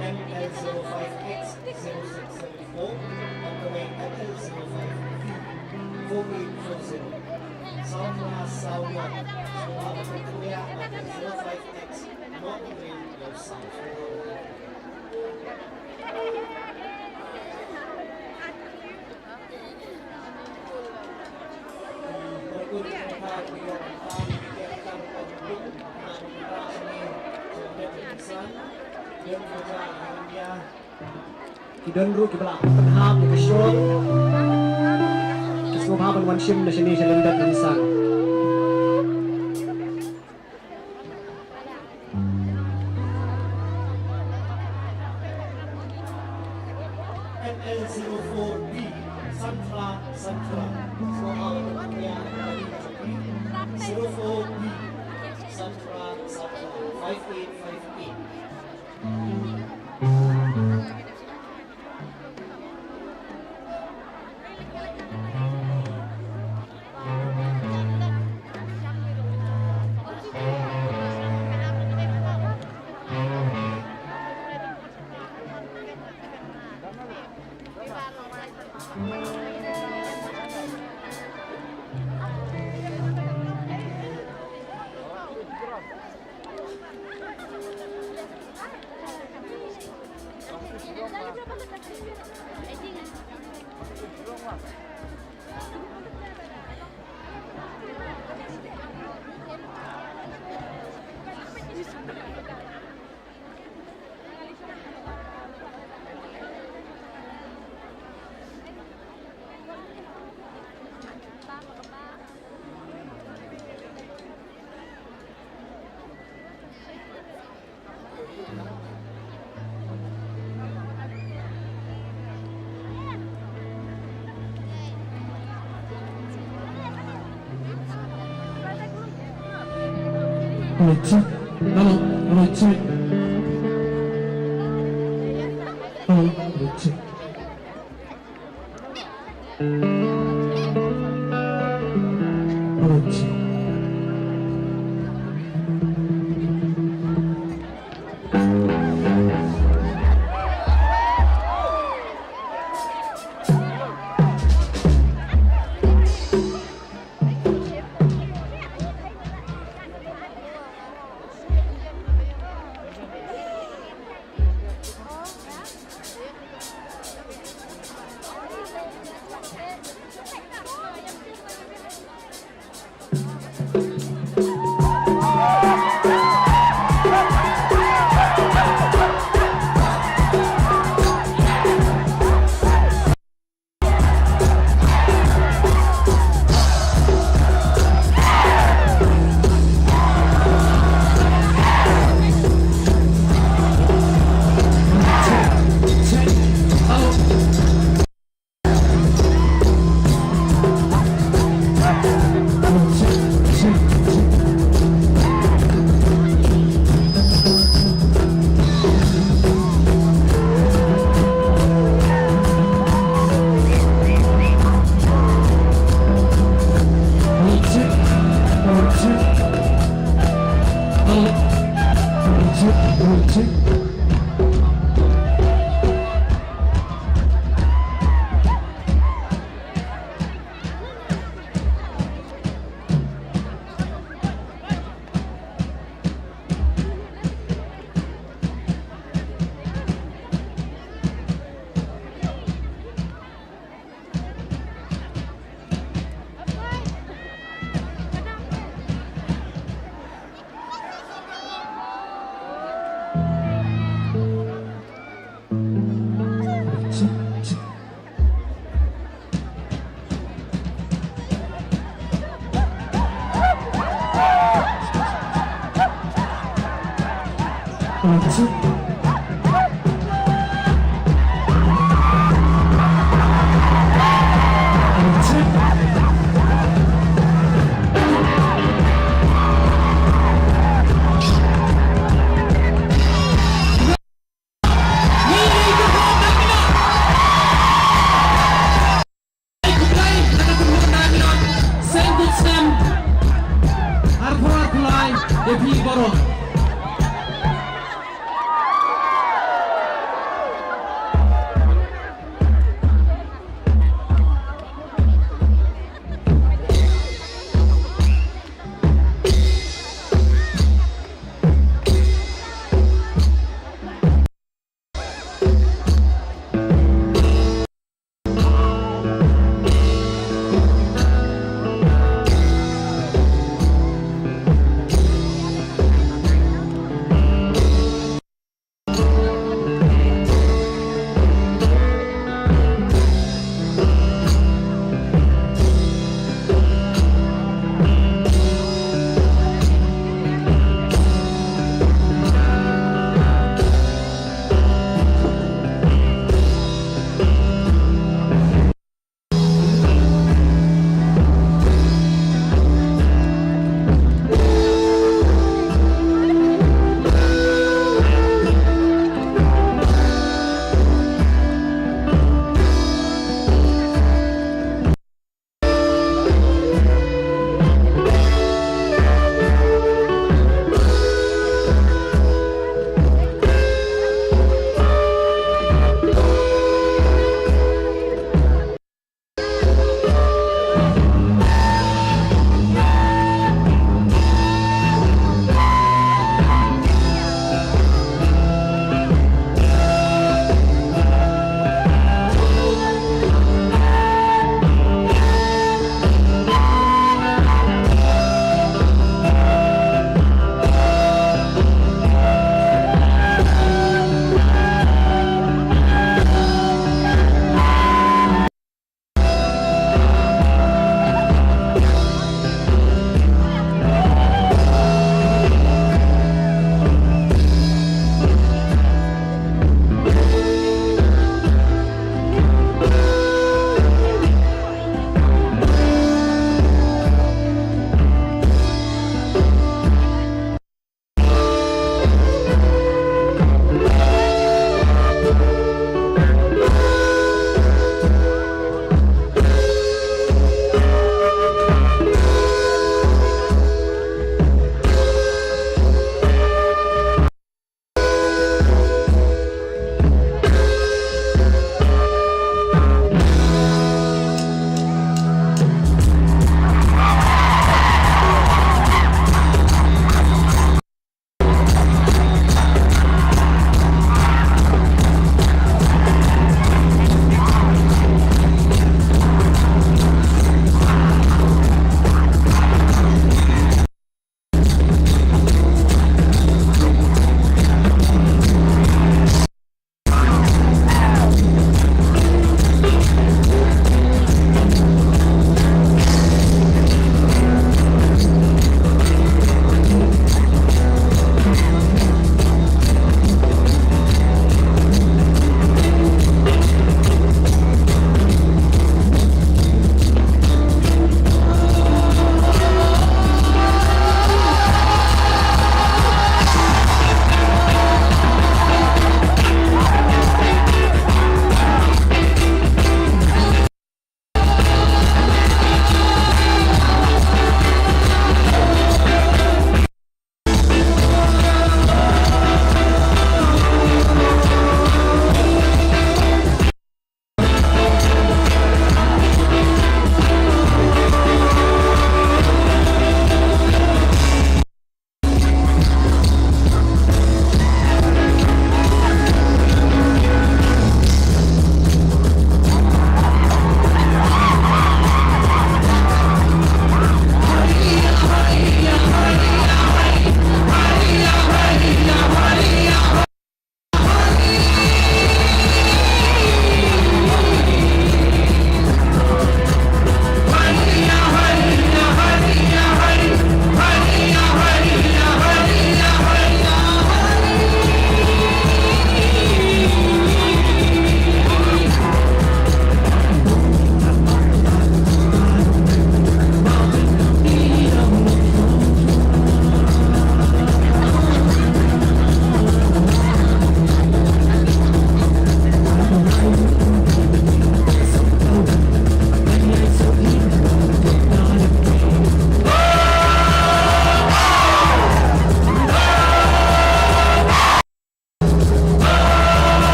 ML05X 0674 on the way ML05V 4840 Southwest Southwest Southwest Victoria ML05X not the way of South. Kidonru kibala penham ni kesyol kesemua haban wanshim na sini selendat insan ML04B Santra semua haban yang 04B Santra 5858. Lucu, lucu, lucu. Korochi.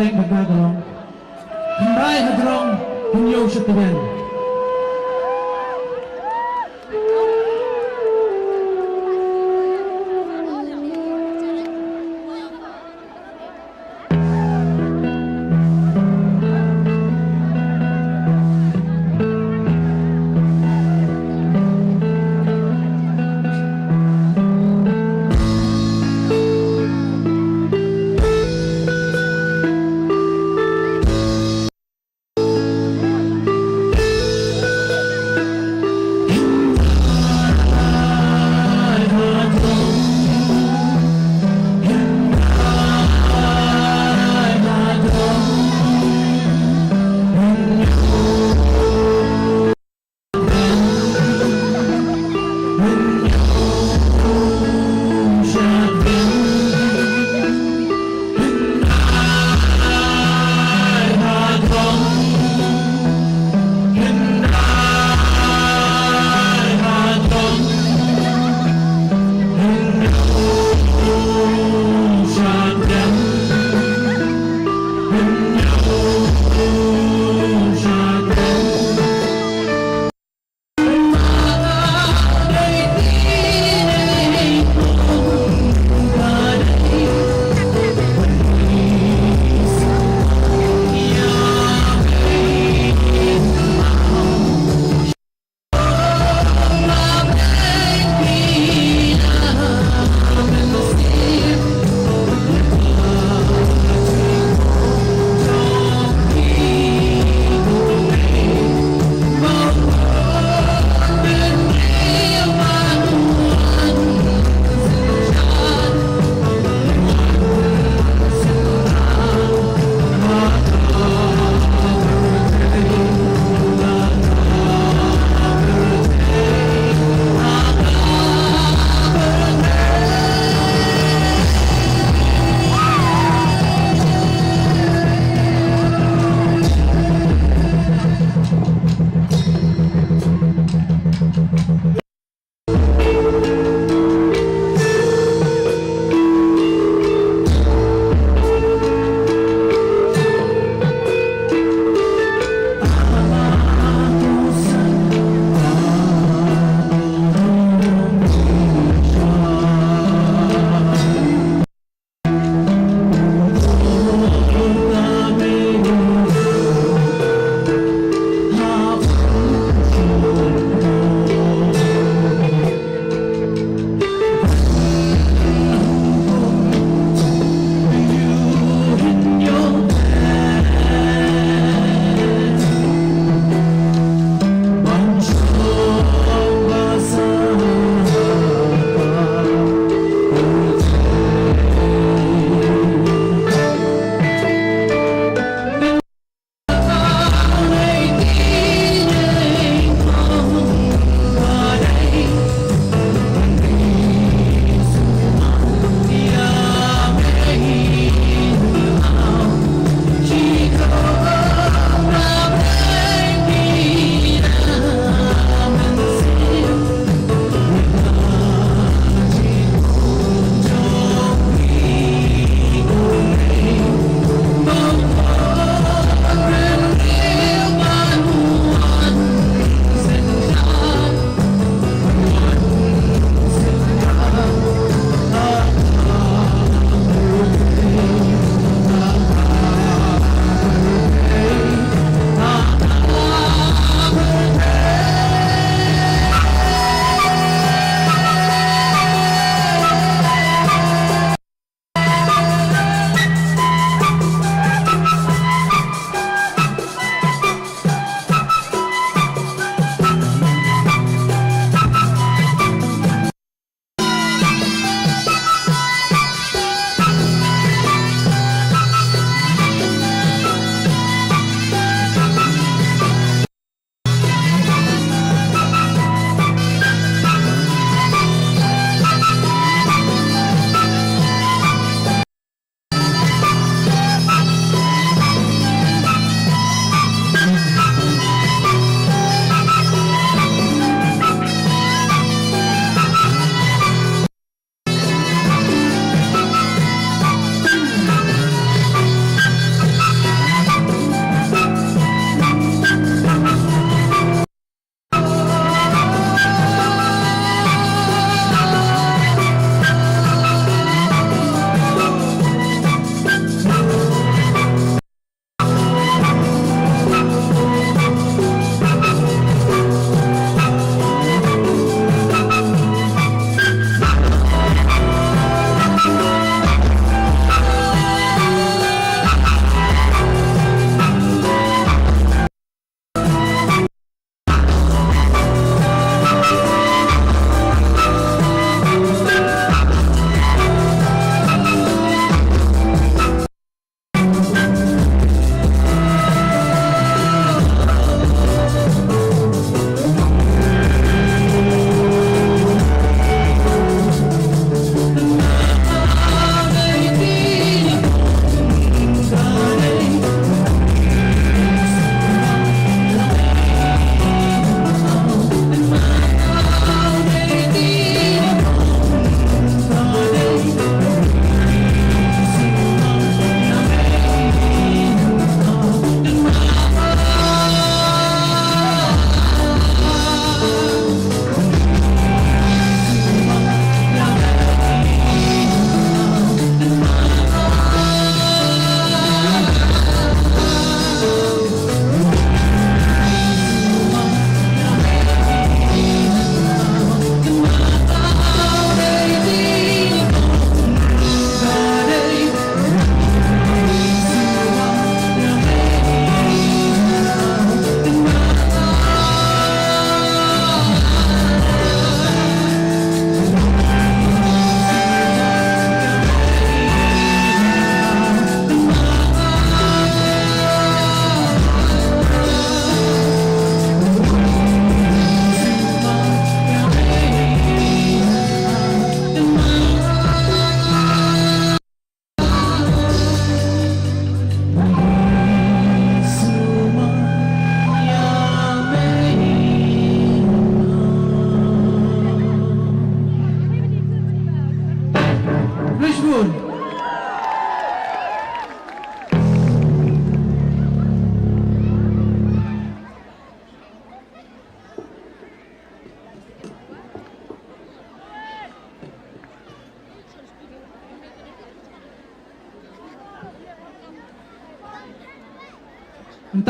teng bagdong. Handai hadrong hinyo syutuben.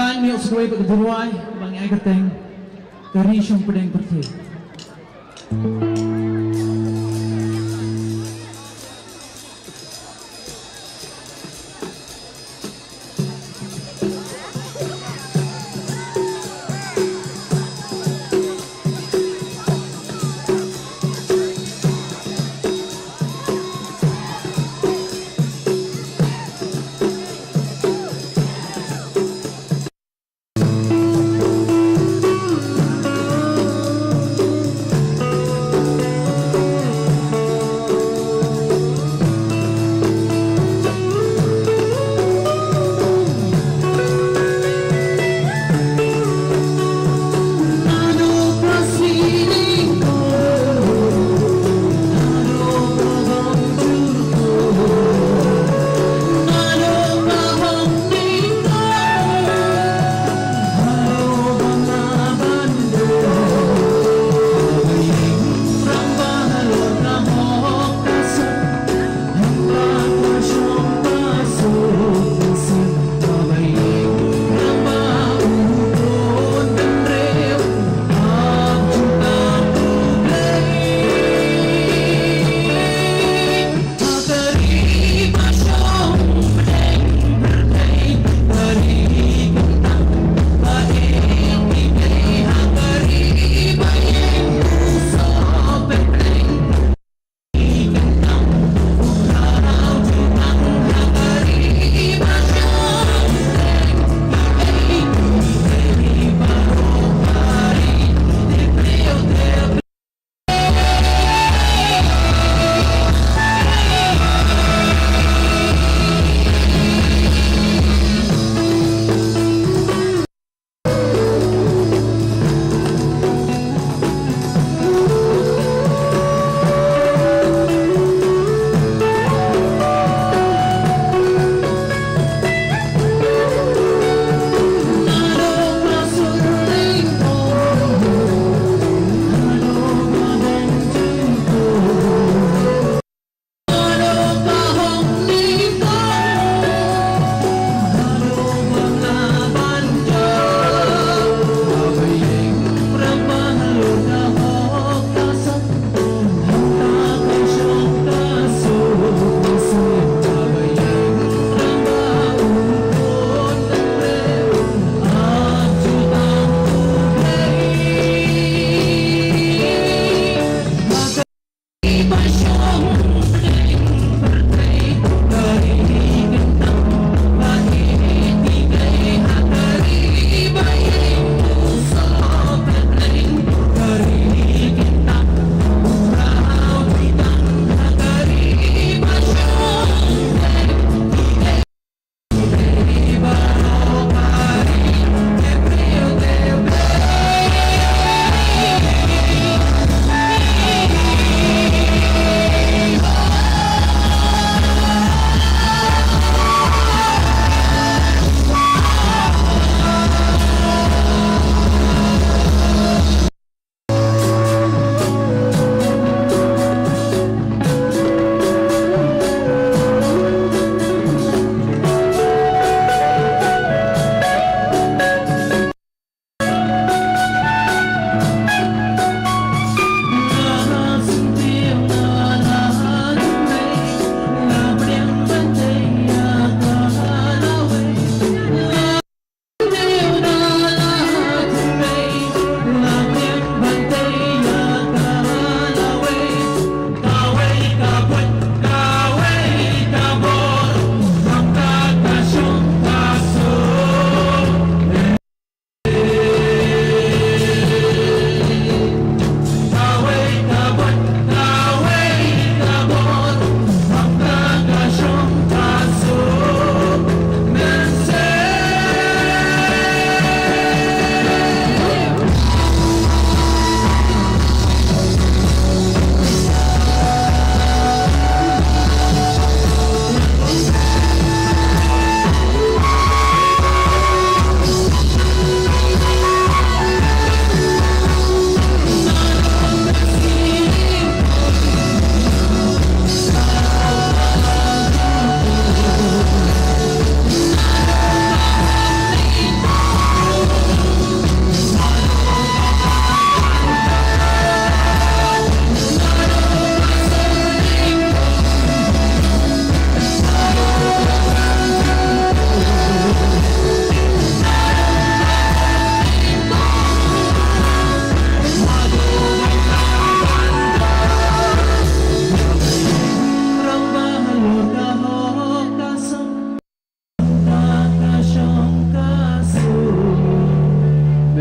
Mentan ni usai berjuai bang ai kateng dari syung pedeng perti.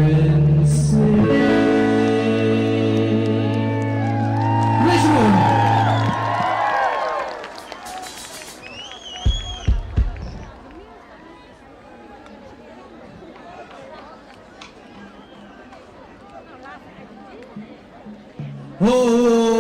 Hãy subscribe cho kênh Ghiền Mì Gõ để không bỏ lỡ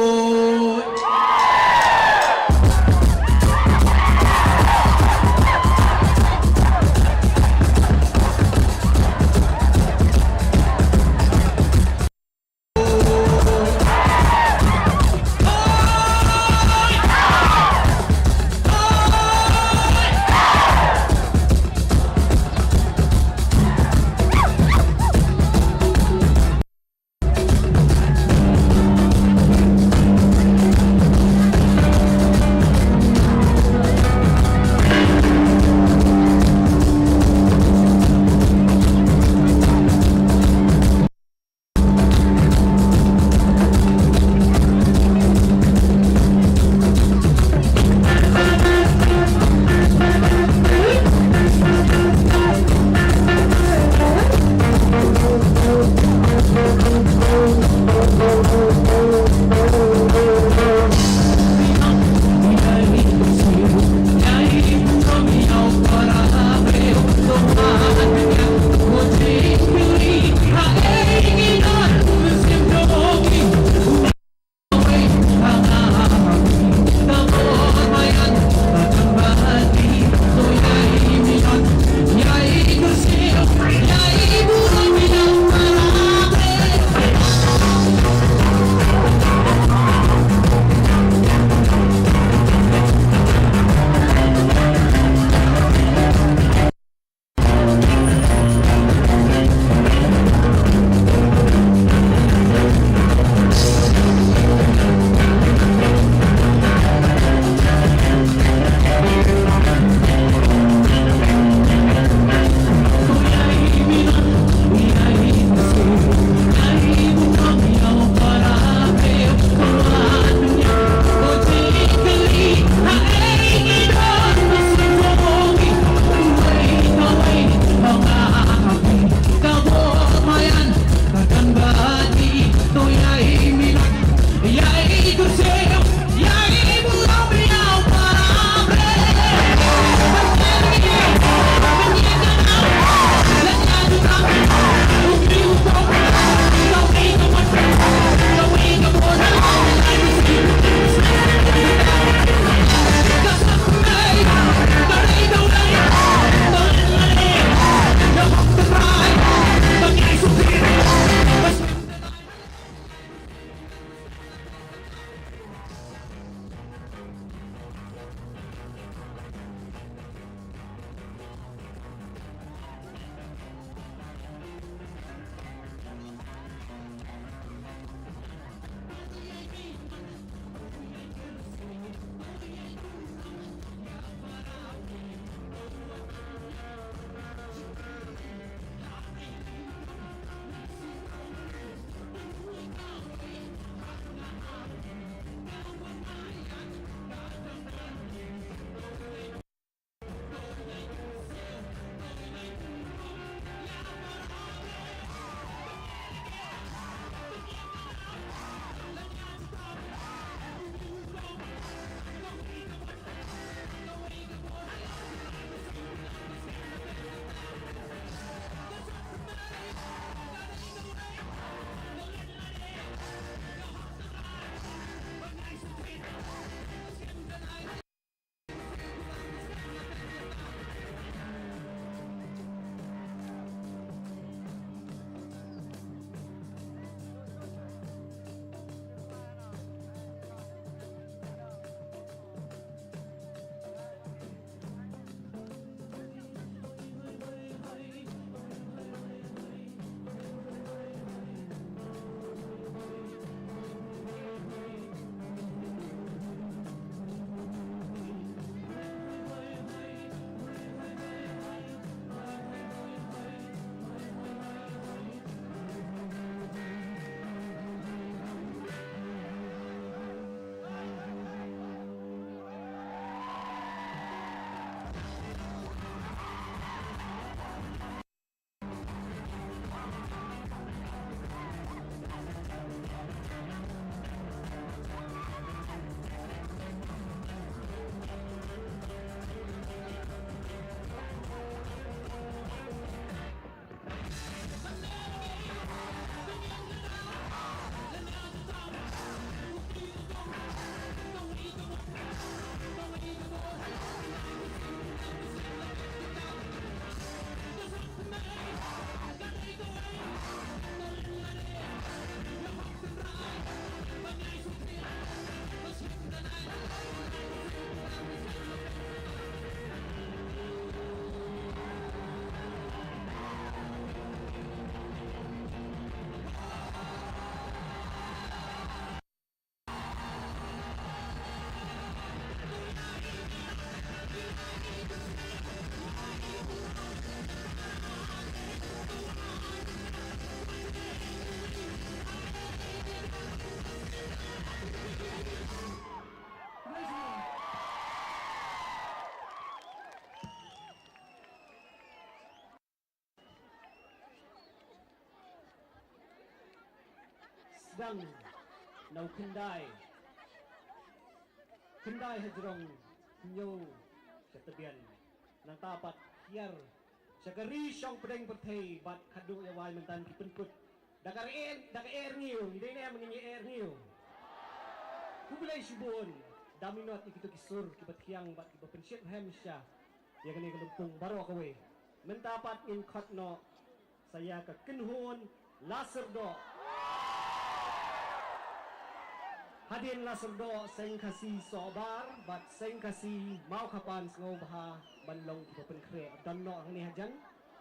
sedang nau kendai hajrong nyo ketebian nang tapat hiar syakari syong pedeng pertei bat kadu ya wai mentan kipenput dakar air niu hindi na menginyi air niu kubilay subon daminot ikitu kisur kibat hiang bat kibat pensyet hamsya ya kani kelumpung baru kawe mentapat in khotno saya ke kenhun laserdo hadin laserdo seng kasi sobar bat seng kasi mau kapan ngobha banlong kibat penkre danno angni hajan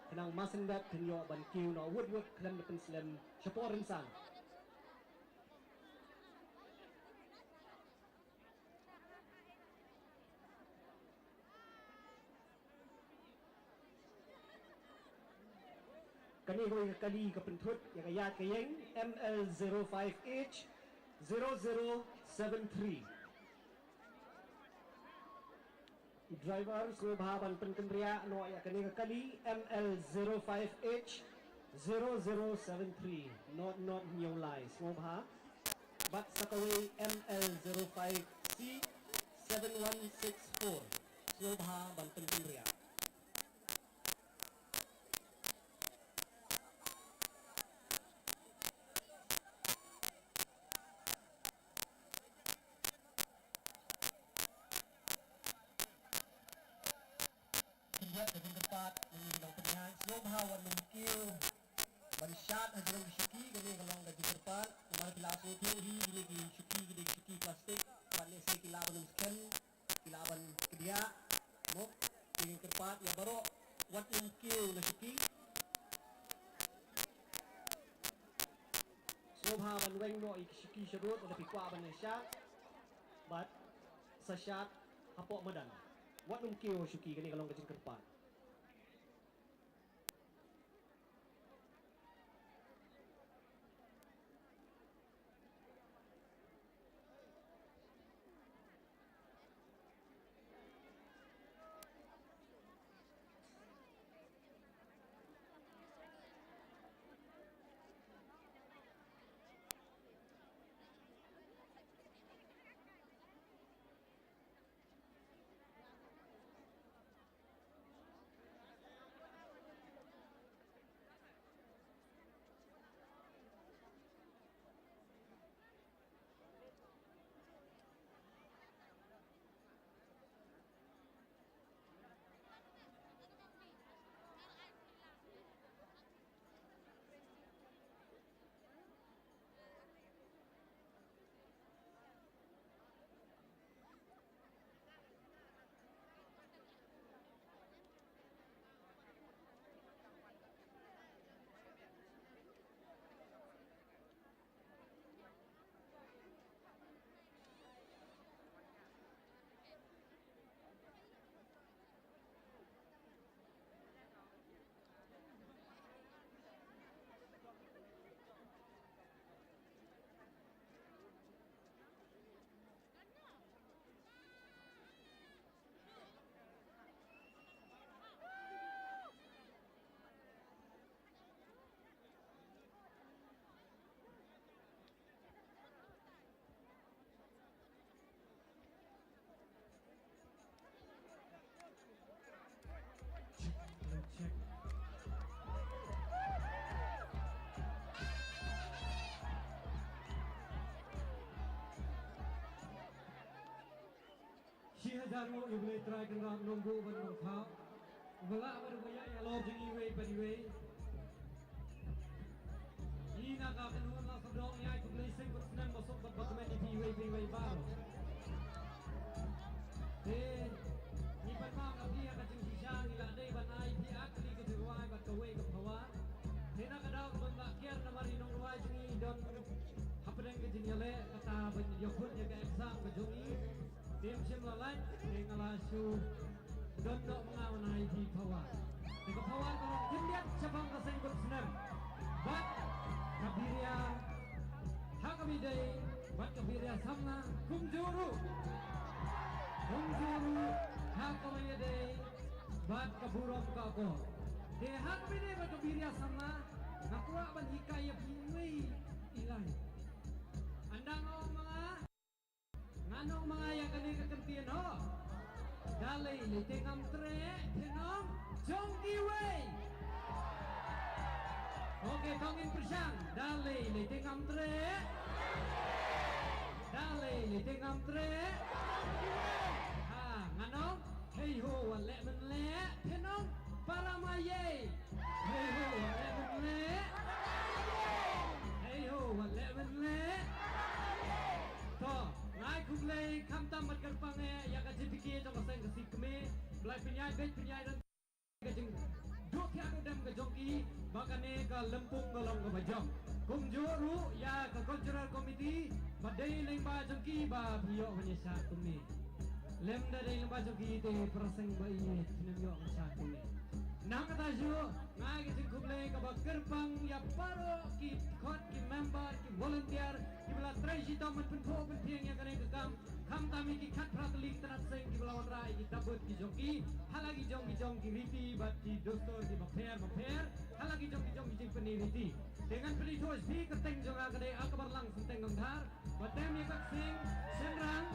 tenang masendat tenyo ban kiu no wud klan pen slam syaporin sang kani ko kali ka pentut ya kayat kayeng ML05H 0073 driver Subhaban Penkendria no ya kani kali ML05H 0073 not new lies Subha but sakaway ML05C 7164 Subhaban Penkendria Dari tempat mengilang penyan Subha wan mungkil ban syat hajrong syuki gani kalong dari tempat kemal pilasu tinggi gini di syuki plastik pan se kilaban scan kilaban kedia mo tinggi tempat ya baru wat mungkil na syuki Subha ban weng no syuki syarut ada pikwa ban syat bat sa syat hapok medan wat mungkil syuki gani kalong kajing kerpat check. Shihadaru ible try kan ram nunggu ban nong thao. Wala ban baya ya lor jing iwe ban iwe. Ina ka kanun la sabdong ya ku blessing per senam masuk ke batman iwe baro. Ni ban ma ka dia ka jing sisang ila dei ban ai pi akli ke ruai bat ka we ka phawa. Tena ka daw ban ba kiar na mari nong ruai jing don hapren ke jing yale kata ban yokut ya ka exam ka jongi. Tim sim lalai ngala su don do mengawan ai pi phawa. Te ka phawa ka kindiat sabang ka seng kot senam. Bat kabiria hakabidei bat kabiria samna kumjuru hakabidei bat kaburom kako de hakabidei bat kabiria samna nakwa ban hikaya pinwei ilai Dalai le tengam tre Tenong Jongki Wei. Okey, tongin persang. Dalai le tengam tre. Dalai le tengam tre. Ha, nganong hei ho wan le men le Tenong Paramaye. Hei ho wan le men le. Hei ho wan le men le. To, ngai kublai kam tam mat karpange ya ka jipiki to ka seng ka sikme. Blai penyai dan ka jeng duk ya ka dam ka jongki bakane ka lempung ka long ka bajong. Kum juru ya ka cultural committee badai leng ba jongki ba biyo menyesa kumi. Lem da dei leng ba jongki te praseng ba iye nem yo menyesa kumi. Nang kata ju ngai ka jeng kublai ka ba kerpang ya paro ki khot ki member ki volunteer ki bela treji to mat pen pho pen thieng ya kane ka kam tami ki khat pratlik tanat seng ki bela rai ki tabut ki jongki halagi jong ki riti bat ki dostor ki bapher halagi jong ki jing peni riti dengan peni thos bi keteng jonga kade akbar lang senteng ngthar batem ya kak sing senrang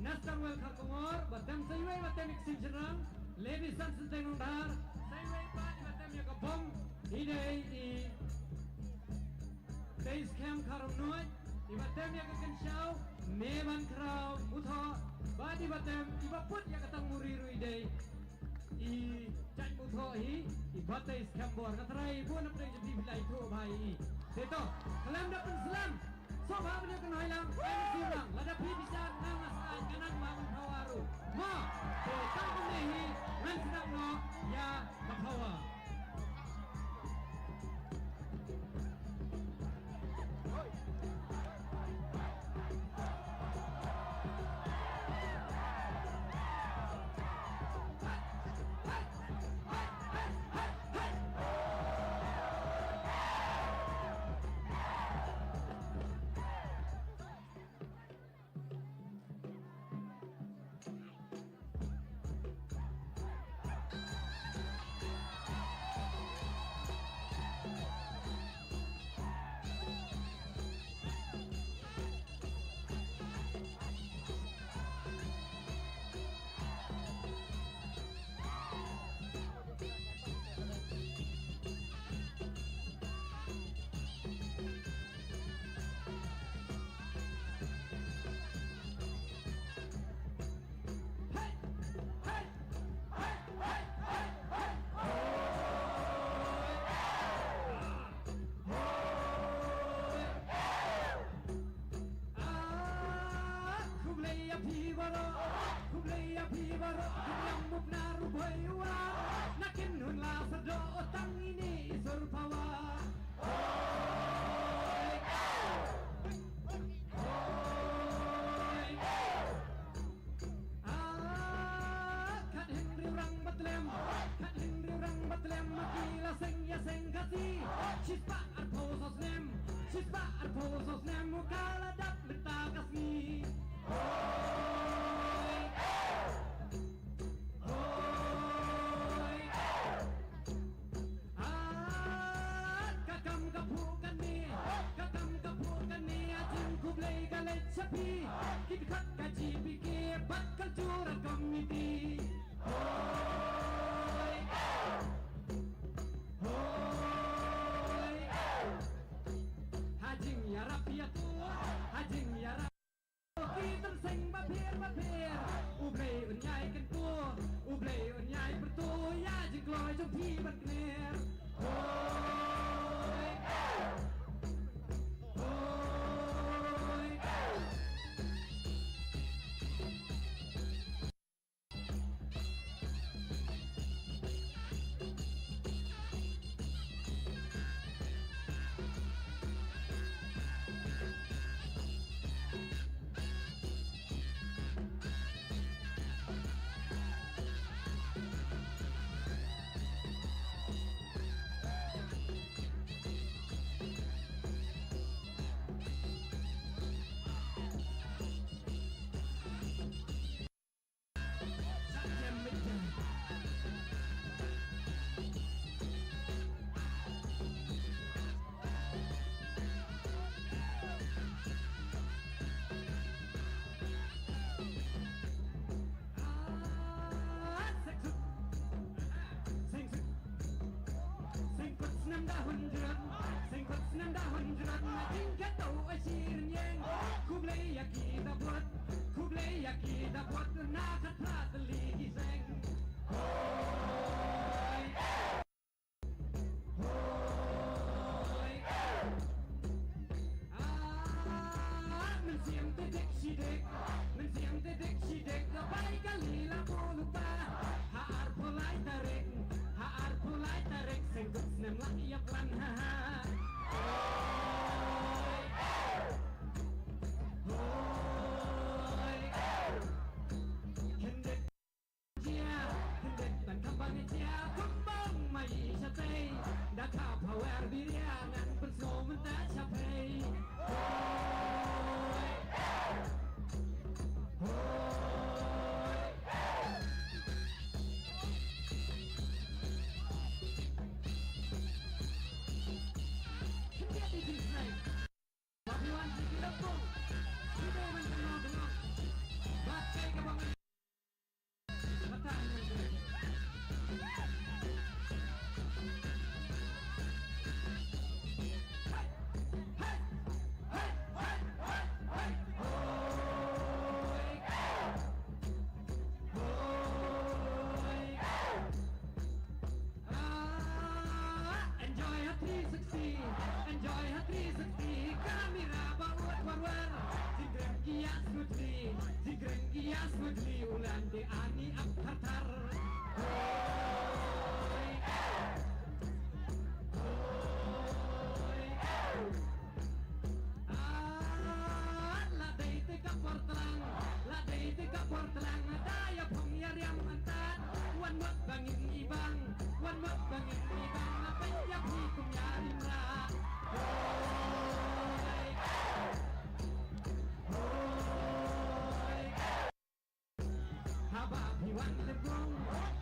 nastar wel khakongor batem saiwei batem ik sing senrang lebi san senteng ngthar saiwei pat batem ya ka bom idei i base camp karom noi di batem ya ka kensyau meban krau utho badi batem iba put ya katang muriru idei i chat utho hi i batai camp bor katrai bu na pre jadi bilai thu bhai teto kalam da pen selam so ba bne kan hoilang ai silang lada pi bisa nang asai kanan mangun pawaru ma te tang ne hi ngan sedang no ya kapawa. sengkut senam layak lan haha. Hoi Kendek Jia Kendek dan kembang jia Kembang mai capai Dah kau power biriangan Bersomen tak capai Hoi Hoi Kendek di sini Babiwan di lembung Kita mengenal-kenal Bakai kebangan Batang yang kering Enjoy hati seksi Enjoy hati seksi Kamera bawat warwar Jigreng kias mudli Jigreng kias mudli Ulan de ani abhatar Hoi Hoi Ladai te kapor telang Ladai te kapor telang Daya pong yariam antat Wan mat bangin ibang Wan mat bangin ibang Penjak hikum yarim ra Hoi Hoi Haba piwan lempong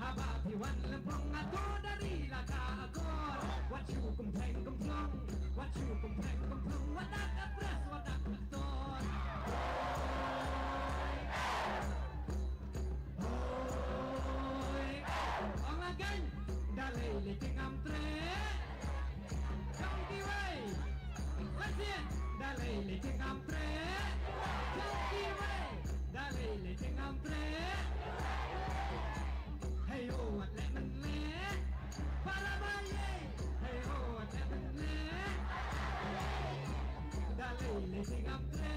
Haba piwan lempong Aku dari laka akor Wacu kumpleng kumplong Wacu kumpleng kumplong Wadak apres wadak aktor Hoi Hoi Ong again Dalay liting amtre Kong kiway Pasien Dalay liting amtre Kong kiway Dalay liting amtre Hey ho at lemon le Para baye Hey ho at lemon le Dalay liting amtre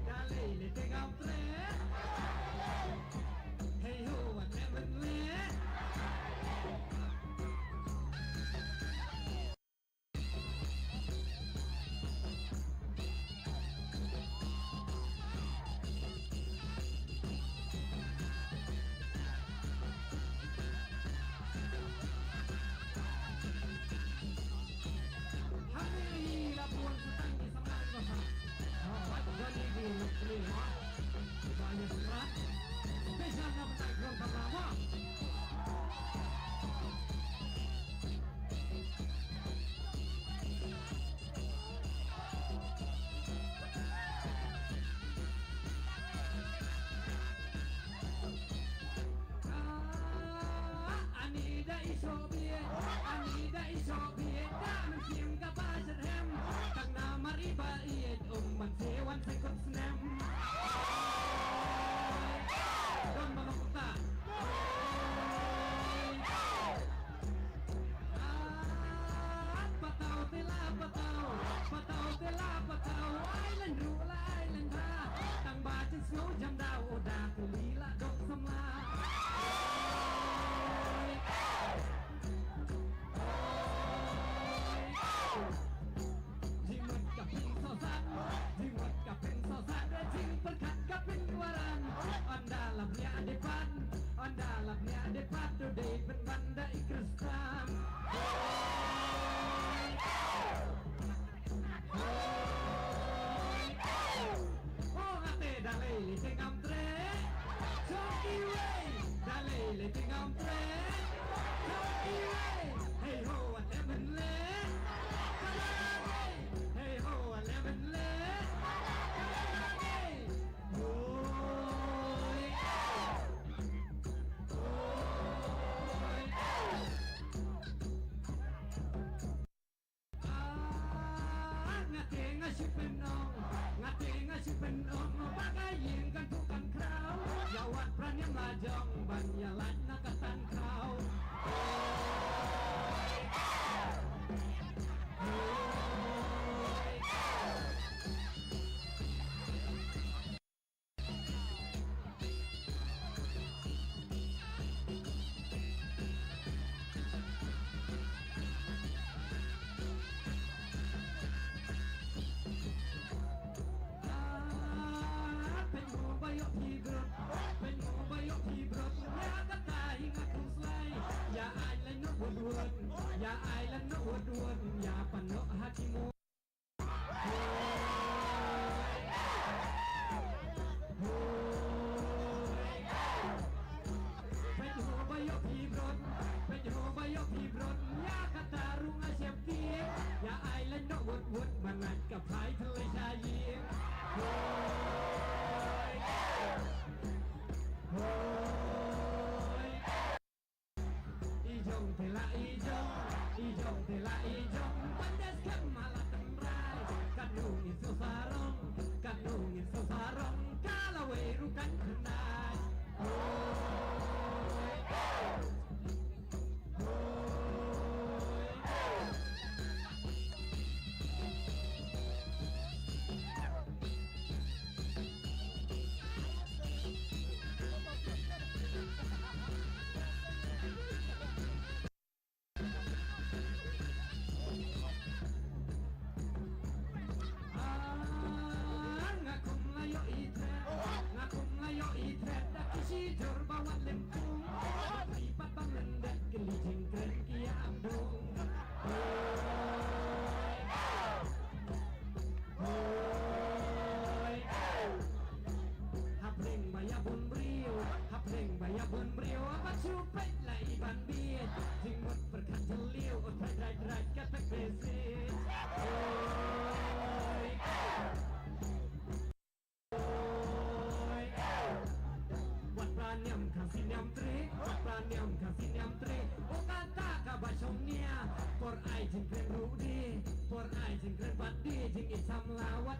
Dalay liting amtre Hey ho at lemon le Hari labuan setang di sebelah kota. Oh, jadi gini kelima. Banyak berat. Spesial nak menanggung pertama. Anida isobie, Anida isobie, damen kiem kapasan hem, tang nama riba iet man sewan sekut snem. Don manokta. Patau tela patau, island rula island ha, tang bacin snow jam dau oda kelila dok semla. Jimat kaping sosan, jimat kaping sosan, jing perkat kaping waran. On dalamnya depan, today penbanda ikristam. Oh ngate dalay liting amtre, Chonky way, dalay liting amtre, Chonky way, hey ho at lemon le. Hey ho, a lemon le. Hoi. Hoi. Ngate ngasipin ong, pagayin kan bukan kraw. Jawat pran yang lajong, banyalan nakatan kraw.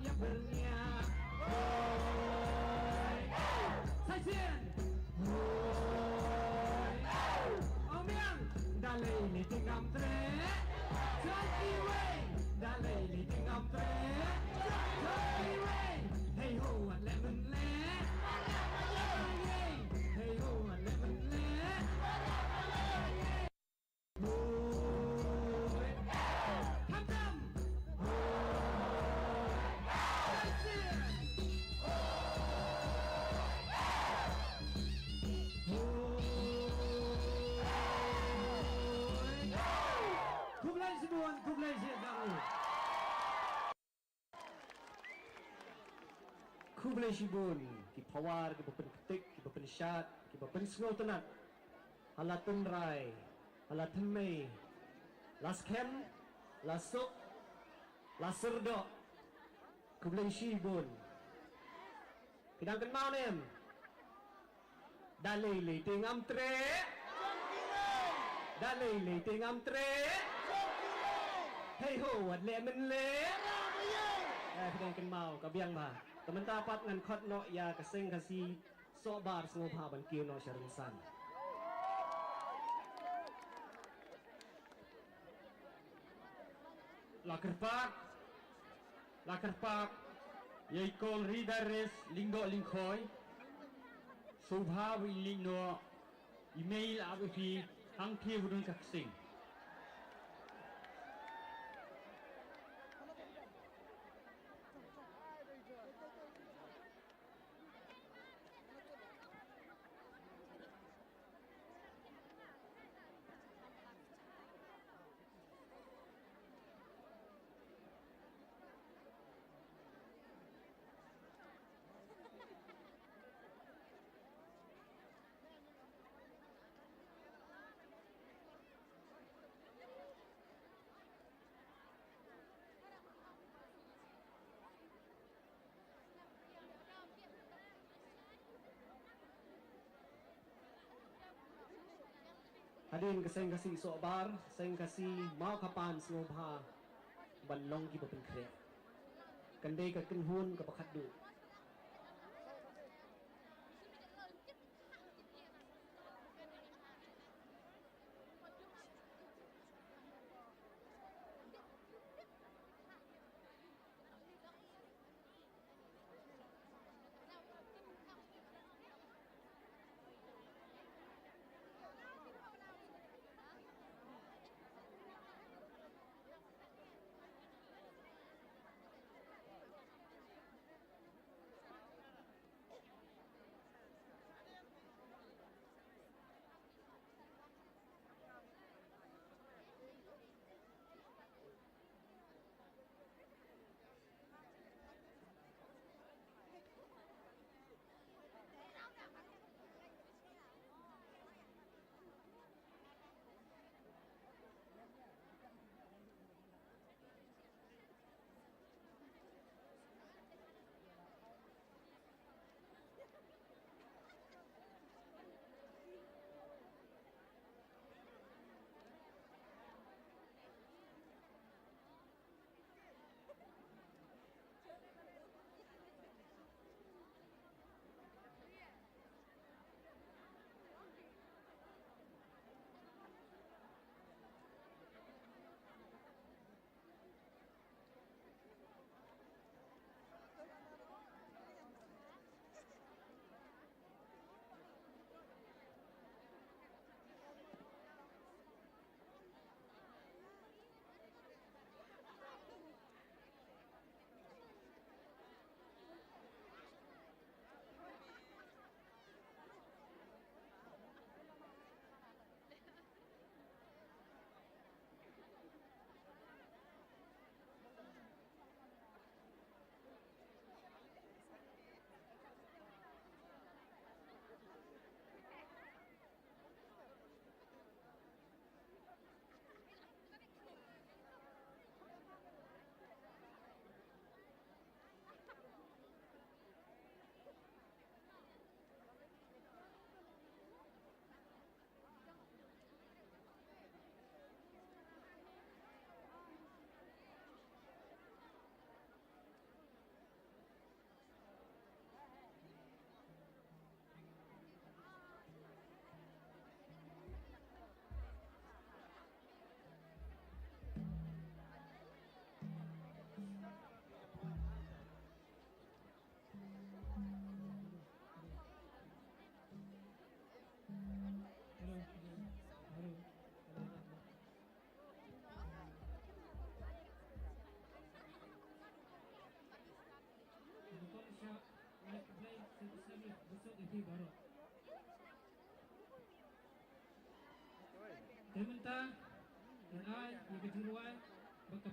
yang berniat. Hoi, Sajian. Hoi, Om Yang. Dalai li tingam tre. Joki Wei. Dalai li tingam tre. Joki Wei. Hey ho, lemon le. Hey ho, lemon le. Kublai Shibun, ki pawar, ki bapen ketik, ki bapen syat, ki bapen snow tenat. Halatun rai, halatun mei, las kem, lasuk, laserdok. Kublai Shibun. Kidang kenal nem. Dalai li tingam tre. Dalai li tingam tre. Hey ho, wat lemon le. Kidang kenal, kabiang bah. Teman dapat ngan khot no ya keseng kasi sobar sengopa ban kiu no syarinsan. Lakar pak, yai kol ridares lingdo lingkoi, subha wing lingno, email abufi hang tia hudun kaksing. Hadirin keseng kasi sobar, seng kasi mau kapan sengopa balong ki bapen kre. Kandai ka kenhun ka pakadu.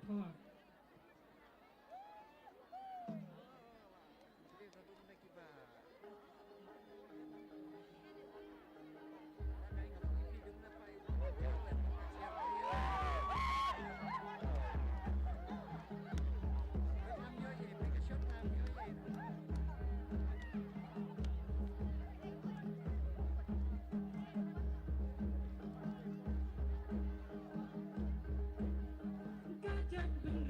Pawa. Gajah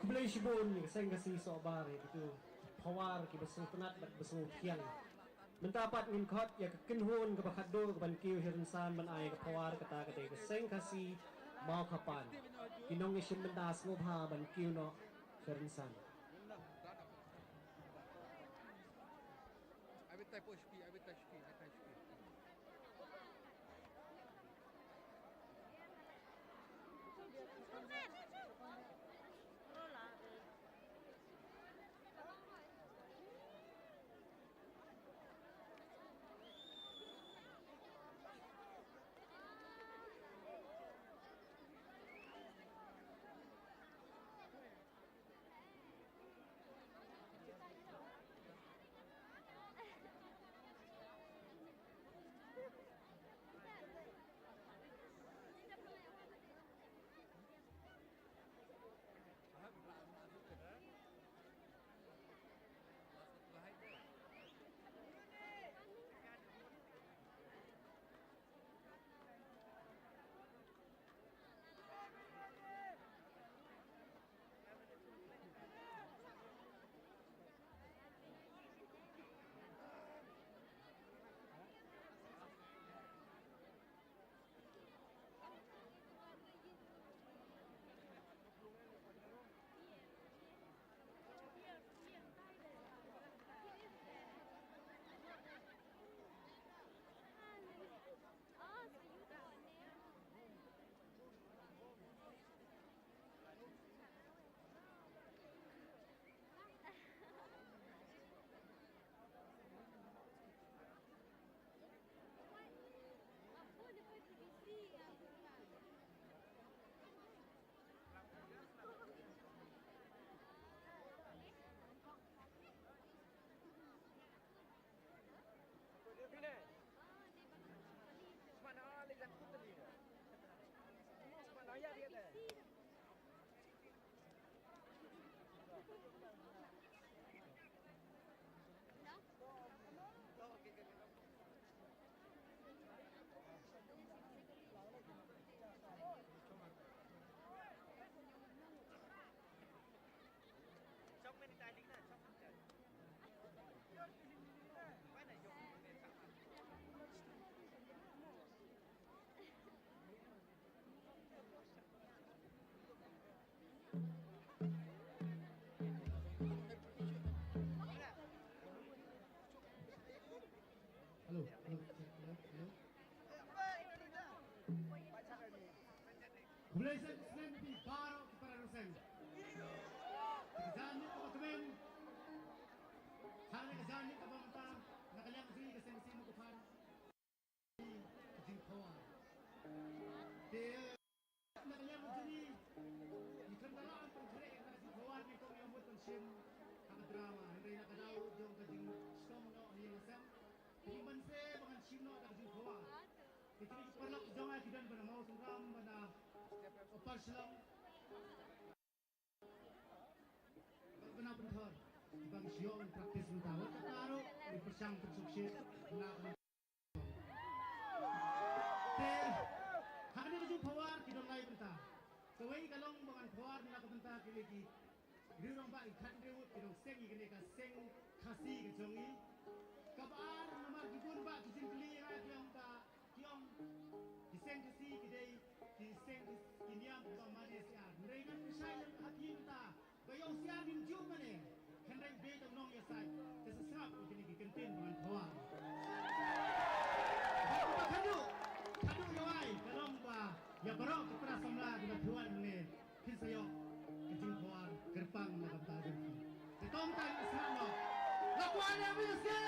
Kublay shibon ni kasing kasi so abare itu pawar ki besung penat bat besung kiang. Mentapat ngin khot ya kekenhun ke bakado ke ban kiu hirinsan ban ai ke pawar kata kate kasing kasi mau kapan. Kinong isim mendas ngobha ban kiu no hirinsan. Abi tay poşki, abi taşki, abi taşki. Halo, halo. Kublai Senin di Baro kepada Rusen. Kejani ke Kemen. Hari kejani ke Bantang. Nak kalian sini ke sini ke Pan. Di Kawan. Dia nak kalian sini. Di kendaraan penggerak yang di Kawan di kau yang buat pensim. Agak drama. Hari nak kau jom ke jing stom no yang asam. Di Banse bangan Cino dan di Kawan. Kita perlu jangan kita bermau sungram pada opar Islam. Benar benar. Bang Siong praktis mentawat karo dipersang tersukses nak. Haknya itu pawar tidak lain bentah. Kawai kalong bangan pawar nak bentah kilegi. Dirong ba ikan rewut kidong seng ikene ka seng khasi ke jongi. Kabar nama gibun ba kijin kli ha tiang ta tiang kiseng khasi kidai kiseng kiniam ba Malaysia. Mereka misalnya hati ta bayau siar dim jum mane. Hendak be dong nong ya sai. Kesesap ikene ki kenten bangan pawar. Kadu yawai kalong ba ya barok kepada samla di tuan ne. Kisayo kejing pawar gerbang nak bentah. Ketong tan Islam no. Lakuan yang bisa.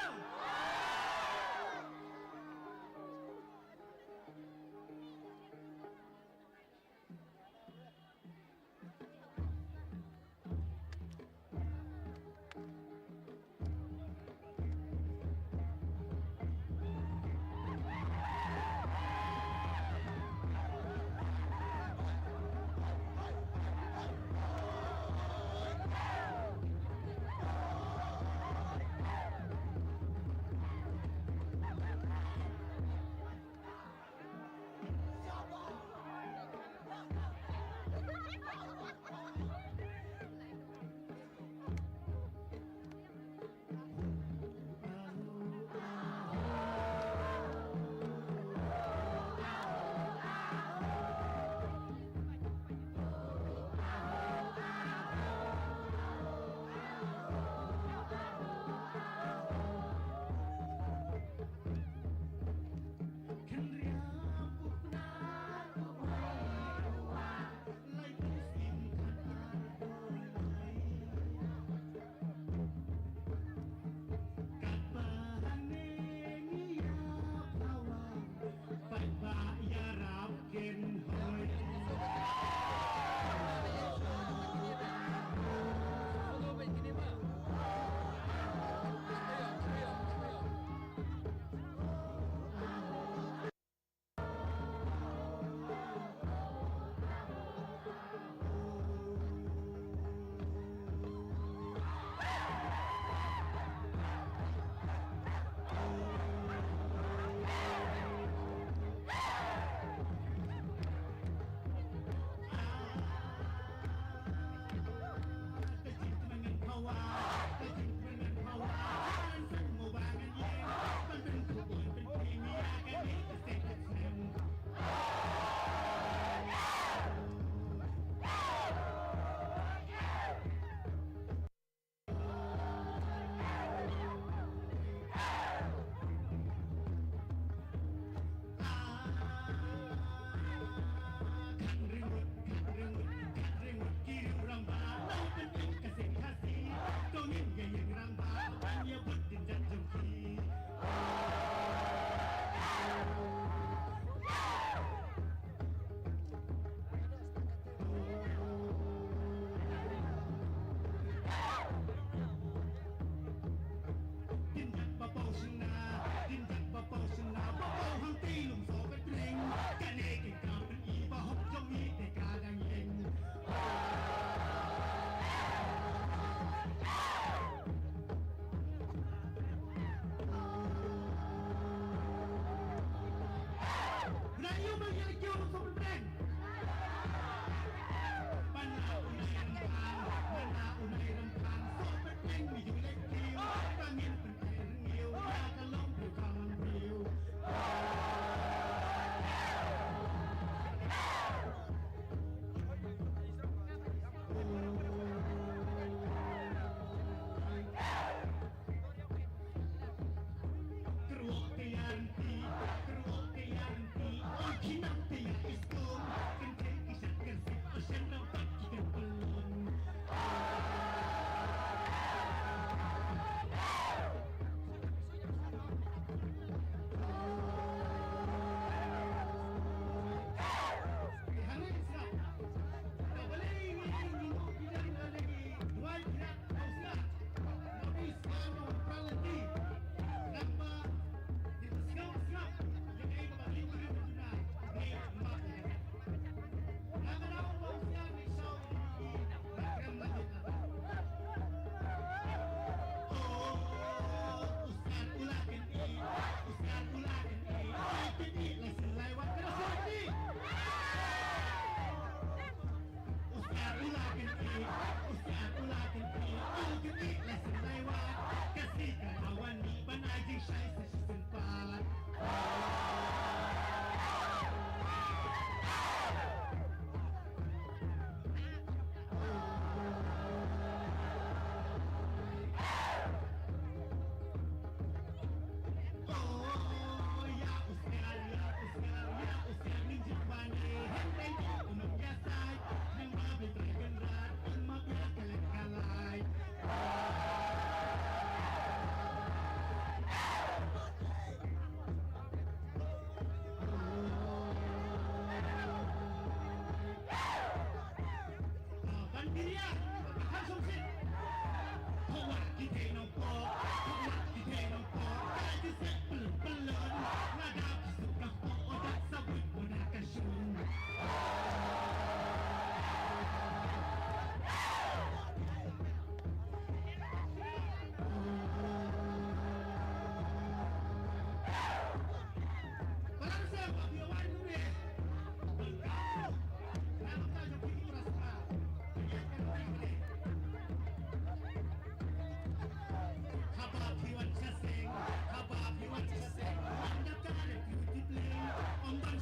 usia pula tinggi gede lesson lewat kasih kawan ni banai jing syai season 4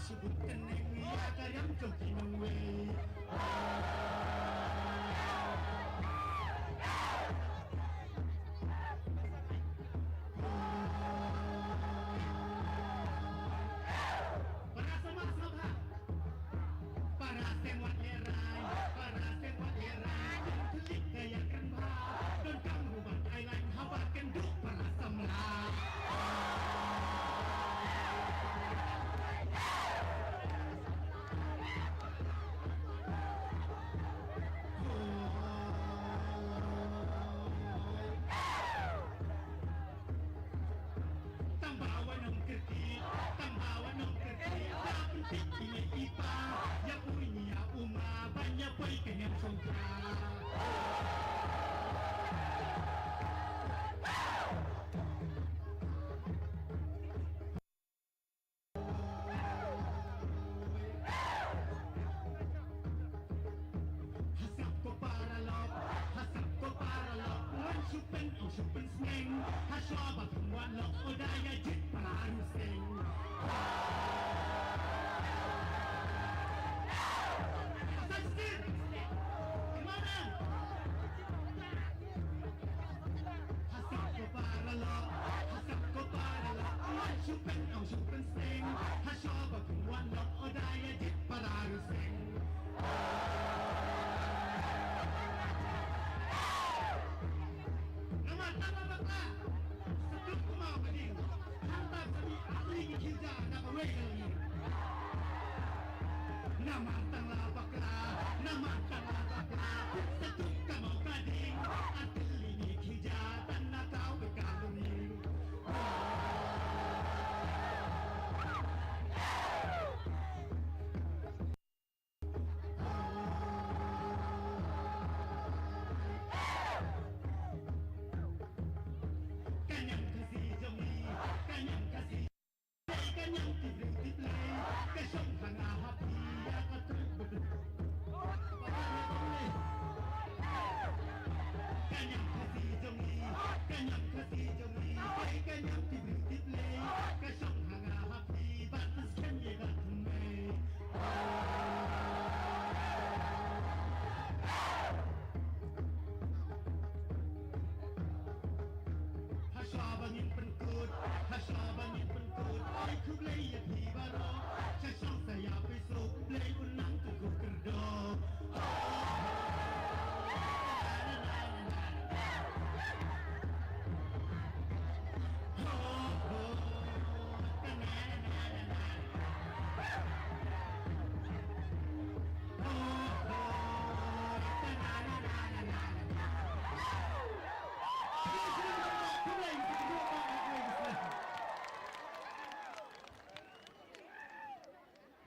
sebutkan yang agar yang kau kinaway para sama-sama para sewat lerai para sewat lerai telik gaya kenba dan kamu buat ailan habakan duk para samla ya punya umma banyak berikan yang songkra hasap ko para lok supen sneng haswa batungwan lok odaya jit para aruseng Supen sing hasya bagwan lok odaya jit para ruseng nama bakla setuk kumau bading hantar sabi ahli hija nak away lagi nama tangla bakla setuk kumau bading ahli hija tanah kau bekaluni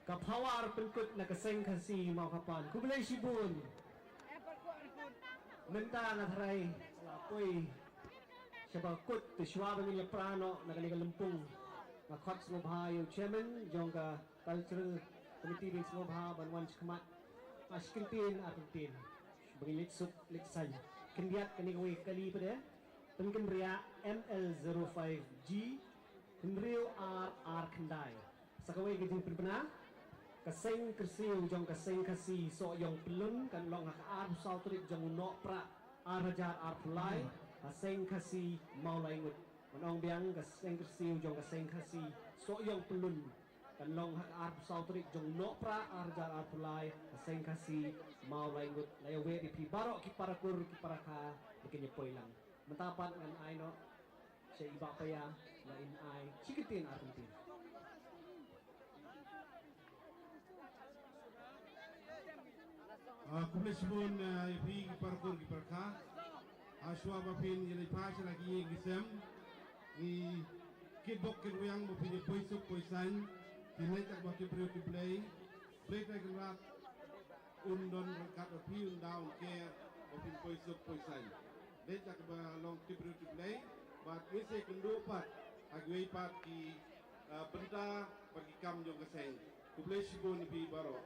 Kapawar pengkut na kaseng kasi mau kapan kublay sibun menta na tharay lapoy siya kut to siya bangil prano na kanilang lempung na khot smobhayo chairman jongga cultural committee ring smobha banwan chkamat askintin atuntin Mengilit sup liksay. Kendiat kani kawai kali pada penken ria ML05G Henrio R Kendai. Sakawai gajing berbena kaseng kersiu jong kaseng kasi so yong pelun kan long hak ar sal trik jong nok pra arajar ar pulai kaseng kasi mau laingut manong biang kaseng kersiu jong kaseng kasi so yong pelun kan long hak ar sal trik jong nok pra arajar ar pulai kaseng kasi mau laingut layawe di pi barok ki parakur ki paraka bikin poy lang mentapat ngan ai no sa iba pa ya lain ai chikitin Argentin. Kumlesbon ipi parkur ki parka aswa bapin jadi pas lagi gisem ni kidbok kiruyang mo pinyo poisok poisan tinay tak baki play tak rat undon rangkat api undaun care bapin poisok poisan let tak ba long play but wese kendupat agway pat ki benda bagi kam jong keseng kumlesbon ipi baro